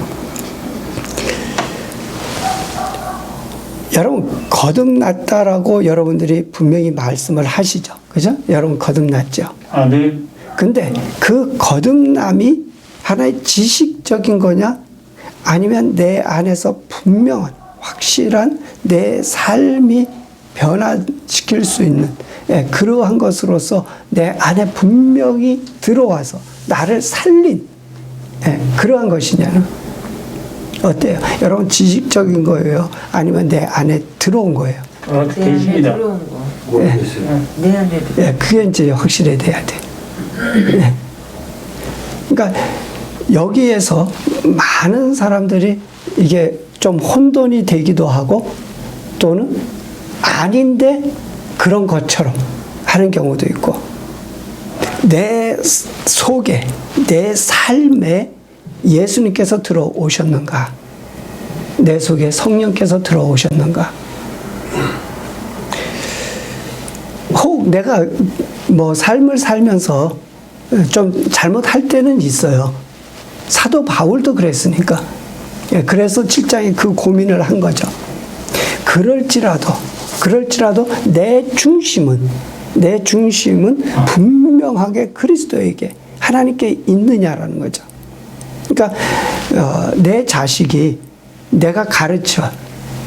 여러분 거듭났다라고 여러분들이 분명히 말씀을 하시죠. 그죠? 여러분 거듭났죠. 아멘. 근데 그 거듭남이 하나의 지식적인 거냐? 아니면 내 안에서 분명한 확실한 내 삶이 변화시킬 수 있는 그러한 것으로서 내 안에 분명히 들어와서 나를 살린 그러한 것이냐는 어때요? 여러분 지식적인 거예요? 아니면 내 안에 들어온 거예요? 계십니다. 들어온 거. 모르겠어요. 내 안에 들어온 거. 그게 이제 확실해져야 돼. 그러니까 여기에서 많은 사람들이 이게 좀 혼돈이 되기도 하고 또는 아닌데 그런 것처럼 하는 경우도 있고 내 속에 내 삶에 예수님께서 들어오셨는가? 내 속에 성령께서 들어오셨는가? 혹 내가 뭐 삶을 살면서 좀 잘못할 때는 있어요. 사도 바울도 그랬으니까. 예, 그래서 7장에 그 고민을 한 거죠. 그럴지라도 내 중심은 분명하게 그리스도에게 하나님께 있느냐라는 거죠. 그러니까 내 자식이 내가 가르쳐.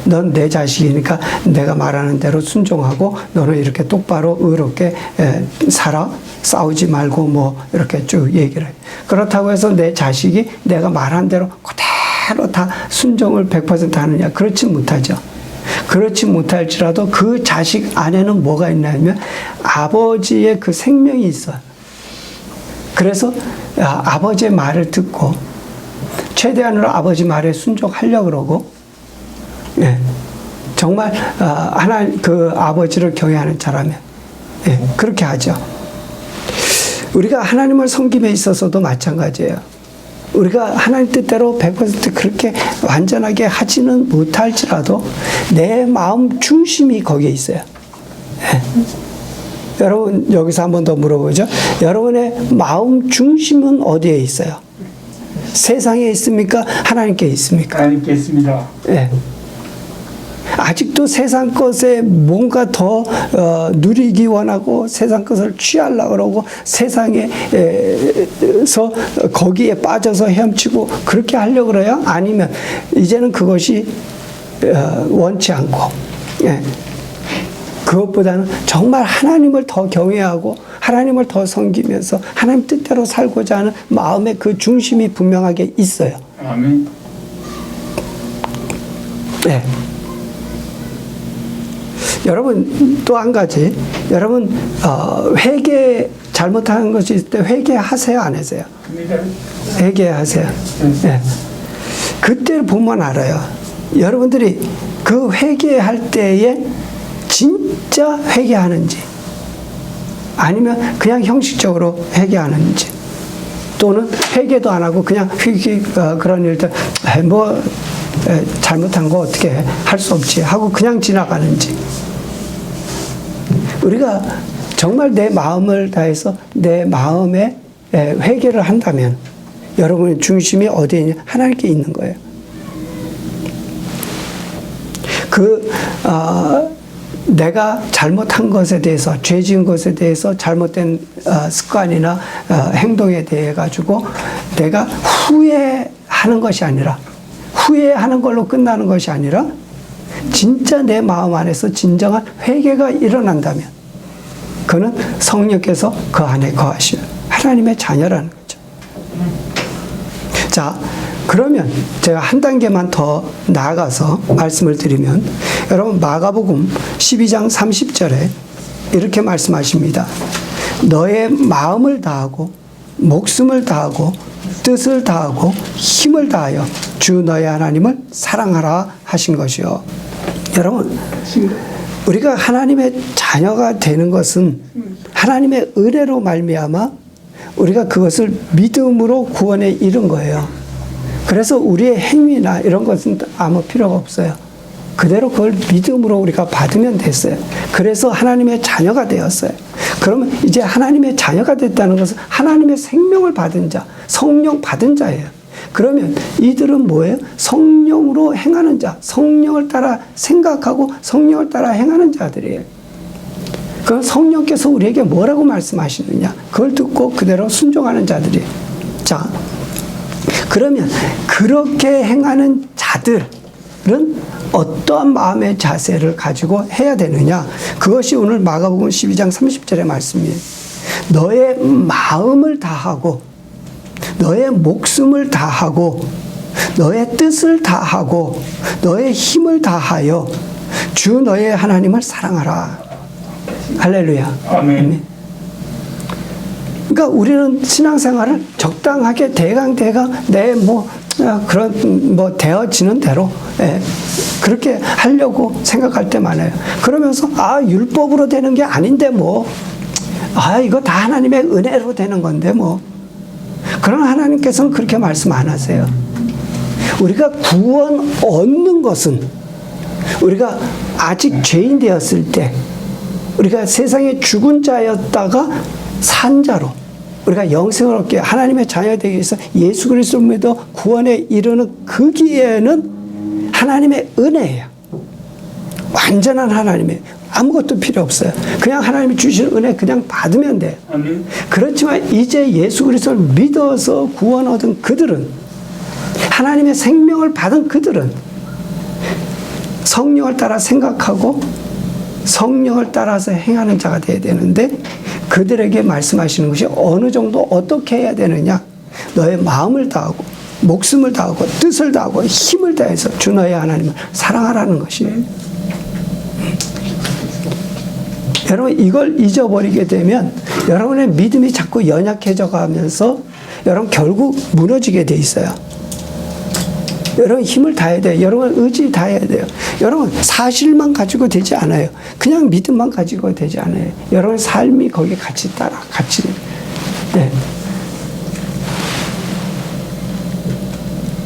넌 내 자식이니까 내가 말하는 대로 순종하고 너는 이렇게 똑바로 의롭게 살아. 싸우지 말고 뭐 이렇게 쭉 얘기를 해요. 그렇다고 해서 내 자식이 내가 말한 대로 그대로 다 순종을 100% 하느냐? 그렇지 못하죠. 그렇지 못할지라도 그 자식 안에는 뭐가 있냐면 아버지의 그 생명이 있어요. 그래서 아버지의 말을 듣고 최대한으로 아버지 말에 순종하려고 그러고, 예, 정말 그 아버지를 경외하는 자라면, 예, 그렇게 하죠. 우리가 하나님을 섬김에 있어서도 마찬가지예요. 우리가 하나님 뜻대로 100% 그렇게 완전하게 하지는 못할지라도 내 마음 중심이 거기에 있어요. 네. 여러분 여기서 한 번 더 물어보죠. 여러분의 마음 중심은 어디에 있어요? 세상에 있습니까? 하나님께 있습니까? 하나님께 있습니다. 네. 아직도 세상 것에 뭔가 더 누리기 원하고 세상 것을 취하려고 그러고 세상에서 거기에 빠져서 헤엄치고 그렇게 하려고 그래요? 아니면 이제는 그것이 원치 않고, 예, 그것보다는 정말 하나님을 더 경외하고 하나님을 더 섬기면서 하나님 뜻대로 살고자 하는 마음의 그 중심이 분명하게 있어요. 아멘. 네. 여러분 또 한 가지, 여러분 회개 잘못하는 것이 있을 때 회개하세요, 안 하세요? 회개하세요. 네. 그때 보면 알아요. 여러분들이 그 회개할 때에 진짜 회개하는지 아니면 그냥 형식적으로 회개하는지, 또는 회개도 안 하고 그냥 그런 일들 뭐 잘못한 거 어떻게 할 수 없지 하고 그냥 지나가는지. 우리가 정말 내 마음을 다해서 내 마음에 회개를 한다면 여러분의 중심이 어디에 있냐? 하나님께 있는 거예요. 내가 잘못한 것에 대해서, 죄 지은 것에 대해서, 잘못된 습관이나 행동에 대해 가지고 내가 후회하는 것이 아니라, 후회하는 걸로 끝나는 것이 아니라 진짜 내 마음 안에서 진정한 회개가 일어난다면 그는 성령께서 그 안에 거하시는 하나님의 자녀라는 거죠. 자, 그러면 제가 한 단계만 더 나아가서 말씀을 드리면, 여러분 마가복음 12장 30절에 이렇게 말씀하십니다. 너의 마음을 다하고 목숨을 다하고 뜻을 다하고 힘을 다하여 주 너의 하나님을 사랑하라 하신 것이요. 여러분, 우리가 하나님의 자녀가 되는 것은 하나님의 은혜로 말미암아 우리가 그것을 믿음으로 구원에 이른 거예요. 그래서 우리의 행위나 이런 것은 아무 필요가 없어요. 그대로 그걸 믿음으로 우리가 받으면 됐어요. 그래서 하나님의 자녀가 되었어요. 그러면 이제 하나님의 자녀가 됐다는 것은 하나님의 생명을 받은 자, 성령 받은 자예요. 그러면 이들은 뭐예요? 성령으로 행하는 자, 성령을 따라 생각하고 성령을 따라 행하는 자들이에요. 그럼 성령께서 우리에게 뭐라고 말씀하시느냐? 그걸 듣고 그대로 순종하는 자들이에요. 자, 그러면 그렇게 행하는 자들은 어떠한 마음의 자세를 가지고 해야 되느냐? 그것이 오늘 마가복음 12장 30절의 말씀이에요. 너의 마음을 다하고 너의 목숨을 다하고 너의 뜻을 다하고 너의 힘을 다하여 주 너의 하나님을 사랑하라. 할렐루야. 아멘. 그러니까 우리는 신앙생활을 적당하게 대강 내 그런 되어지는 대로, 예, 그렇게 하려고 생각할 때 많아요. 그러면서 율법으로 되는 게 아닌데 이거 다 하나님의 은혜로 되는 건데 그러나 하나님께서는 그렇게 말씀 안 하세요. 우리가 구원 얻는 것은 우리가 아직 죄인 되었을 때, 우리가 세상에 죽은 자였다가 산 자로, 우리가 영생을 얻게 하나님의 자녀 되기 위해서 예수 그리스도 믿어 구원에 이르는 그 기회는 하나님의 은혜예요. 완전한 하나님의 아무것도 필요 없어요. 그냥 하나님이 주신 은혜 그냥 받으면 돼요. 아멘. 그렇지만 이제 예수 그리스도를 믿어서 구원 얻은 그들은, 하나님의 생명을 받은 그들은 성령을 따라 생각하고 성령을 따라서 행하는 자가 되어야 되는데, 그들에게 말씀하시는 것이 어느 정도 어떻게 해야 되느냐. 너의 마음을 다하고 목숨을 다하고 뜻을 다하고 힘을 다해서 주 너의 하나님을 사랑하라는 것이에요. 여러분, 이걸 잊어버리게 되면 여러분의 믿음이 자꾸 연약해져 가면서 여러분 결국 무너지게 돼 있어요. 여러분 힘을 다해야 돼요. 여러분 의지 다해야 돼요. 여러분 사실만 가지고 되지 않아요. 그냥 믿음만 가지고 되지 않아요. 여러분 삶이 거기에 같이 따라 같이. 네.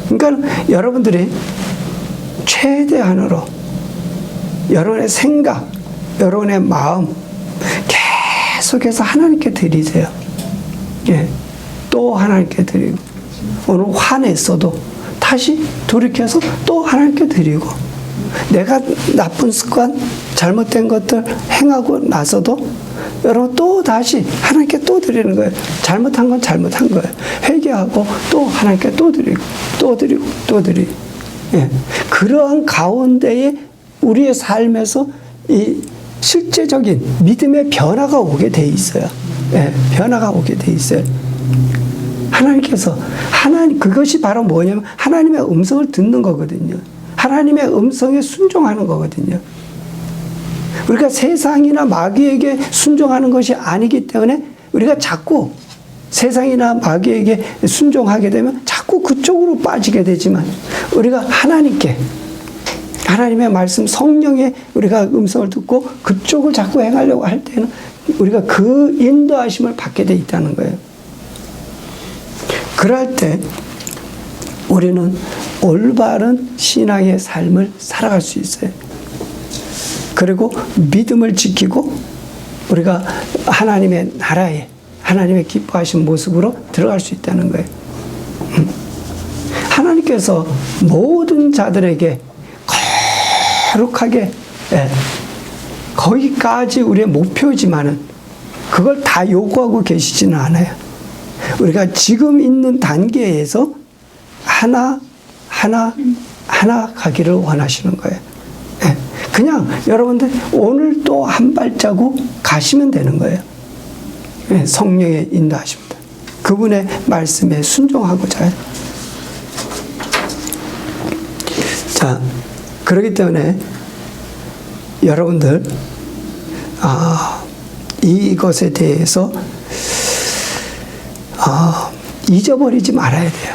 그러니까 여러분들이 최대한으로 여러분의 생각, 여러분의 마음 계속해서 하나님께 드리세요. 예. 또 하나님께 드리고, 오늘 화냈어도 다시 돌이켜서 또 하나님께 드리고, 내가 나쁜 습관, 잘못된 것들 행하고 나서도 여러분 또 다시 하나님께 또 드리는 거예요. 잘못한 건 잘못한 거예요. 회개하고 또 하나님께 또 드리고, 또 드리고, 또 드리고. 예. 그러한 가운데에 우리의 삶에서 이 실제적인 믿음의 변화가 오게 돼 있어요. 예. 변화가 오게 돼 있어요. 하나님께서, 그것이 바로 뭐냐면 하나님의 음성을 듣는 거거든요. 하나님의 음성에 순종하는 거거든요. 우리가 세상이나 마귀에게 순종하는 것이 아니기 때문에 우리가 자꾸 세상이나 마귀에게 순종하게 되면 자꾸 그쪽으로 빠지게 되지만, 우리가 하나님께, 하나님의 말씀, 성령의 우리가 음성을 듣고 그쪽을 자꾸 행하려고 할 때는 우리가 그 인도하심을 받게 돼 있다는 거예요. 그럴 때 우리는 올바른 신앙의 삶을 살아갈 수 있어요. 그리고 믿음을 지키고 우리가 하나님의 나라에, 하나님의 기뻐하신 모습으로 들어갈 수 있다는 거예요. 하나님께서 모든 자들에게 거룩하게, 거기까지 우리의 목표지만은 그걸 다 요구하고 계시지는 않아요. 우리가 지금 있는 단계에서 하나 가기를 원하시는 거예요. 그냥 여러분들 오늘 또 한 발자국 가시면 되는 거예요. 성령의 인도하십니다. 그분의 말씀에 순종하고자 해요. 자, 그렇기 때문에 여러분들 이것에 대해서 잊어버리지 말아야 돼요.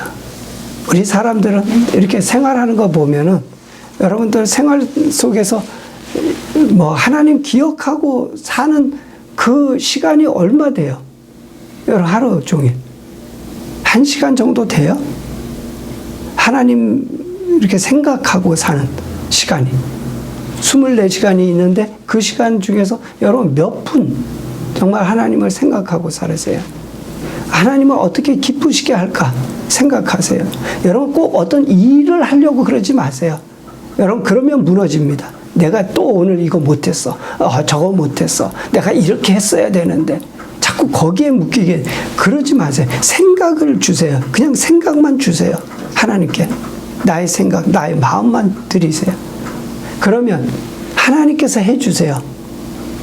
우리 사람들은 이렇게 생활하는 거 보면은 여러분들 생활 속에서 뭐 하나님 기억하고 사는 그 시간이 얼마 돼요? 여러분 하루 종일 1시간 정도 돼요? 하나님 이렇게 생각하고 사는 시간이 24시간이 있는데 그 시간 중에서 여러분 몇 분 정말 하나님을 생각하고 살으세요? 하나님을 어떻게 기쁘시게 할까 생각하세요. 여러분 꼭 어떤 일을 하려고 그러지 마세요. 여러분 그러면 무너집니다. 내가 또 오늘 이거 못했어. 저거 못했어. 내가 이렇게 했어야 되는데. 자꾸 거기에 묶이게 그러지 마세요. 생각을 주세요. 그냥 생각만 주세요. 하나님께. 나의 생각, 나의 마음만 드리세요. 그러면 하나님께서 해주세요.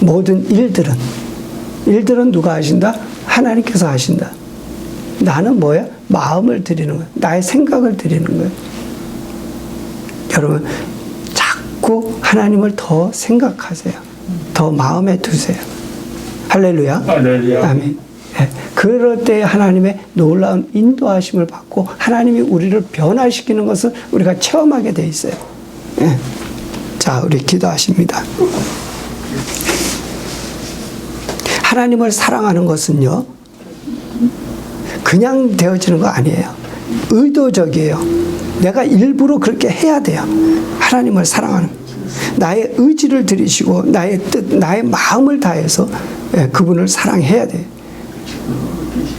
모든 일들은 누가 하신다? 하나님께서 하신다. 나는 뭐야? 마음을 드리는 거예요. 나의 생각을 드리는 거예요. 여러분 자꾸 하나님을 더 생각하세요. 더 마음에 두세요. 할렐루야. 할렐루야. 아멘. 네. 그럴 때 하나님의 놀라운 인도하심을 받고 하나님이 우리를 변화시키는 것을 우리가 체험하게 돼 있어요. 네. 자, 우리 기도하십니다. 하나님을 사랑하는 것은요, 그냥 되어지는 거 아니에요. 의도적이에요. 내가 일부러 그렇게 해야 돼요. 하나님을 사랑하는. 나의 의지를 들이시고 나의 뜻, 나의 마음을 다해서 그분을 사랑해야 돼요.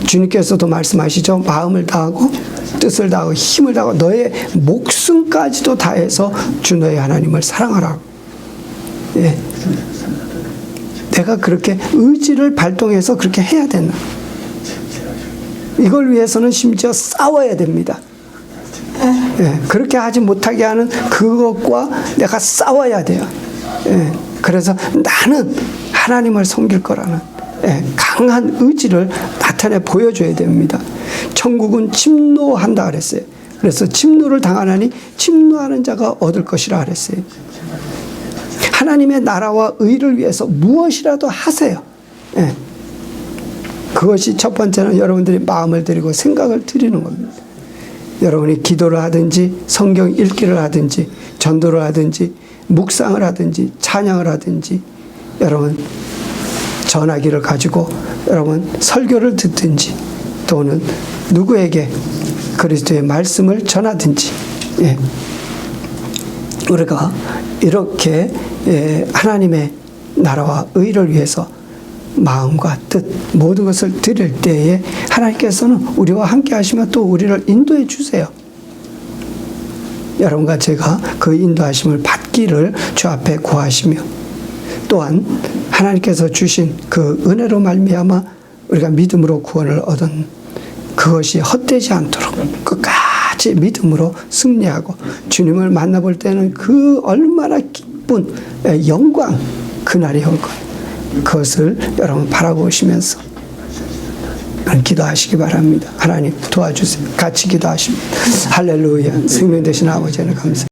주님께서도 말씀하시죠. 마음을 다하고 뜻을 다하고 힘을 다하고 너의 목숨까지도 다해서 주 너의 하나님을 사랑하라고. 예. 내가 그렇게 의지를 발동해서 그렇게 해야 되나? 이걸 위해서는 심지어 싸워야 됩니다. 예. 그렇게 하지 못하게 하는 그것과 내가 싸워야 돼요. 예. 그래서 나는 하나님을 섬길 거라는 강한 의지를 나타내 보여줘야 됩니다. 천국은 침노한다 그랬어요. 그래서 침노를 당하나니 침노하는 자가 얻을 것이라 그랬어요. 하나님의 나라와 의를 위해서 무엇이라도 하세요. 그것이 첫 번째는 여러분들이 마음을 들이고 생각을 드리는 겁니다. 여러분이 기도를 하든지 성경 읽기를 하든지 전도를 하든지 묵상을 하든지 찬양을 하든지 여러분 전화기를 가지고 여러분 설교를 듣든지 또는 누구에게 그리스도의 말씀을 전하든지 우리가 이렇게 하나님의 나라와 의를 위해서 마음과 뜻 모든 것을 드릴 때에 하나님께서는 우리와 함께 하시며 또 우리를 인도해 주세요. 여러분과 제가 그 인도하심을 받기를 주 앞에 구하시며 또한 하나님께서 주신 그 은혜로 말미암아 우리가 믿음으로 구원을 얻은 그것이 헛되지 않도록 끝까지 믿음으로 승리하고 주님을 만나볼 때는 그 얼마나 기쁜 영광 그날이 올 거예요. 그것을 여러분 바라보시면서 기도하시기 바랍니다. 하나님 도와주세요. 같이 기도하십니다. 할렐루야. 생명 되신 아버지 하나님 감사합니다.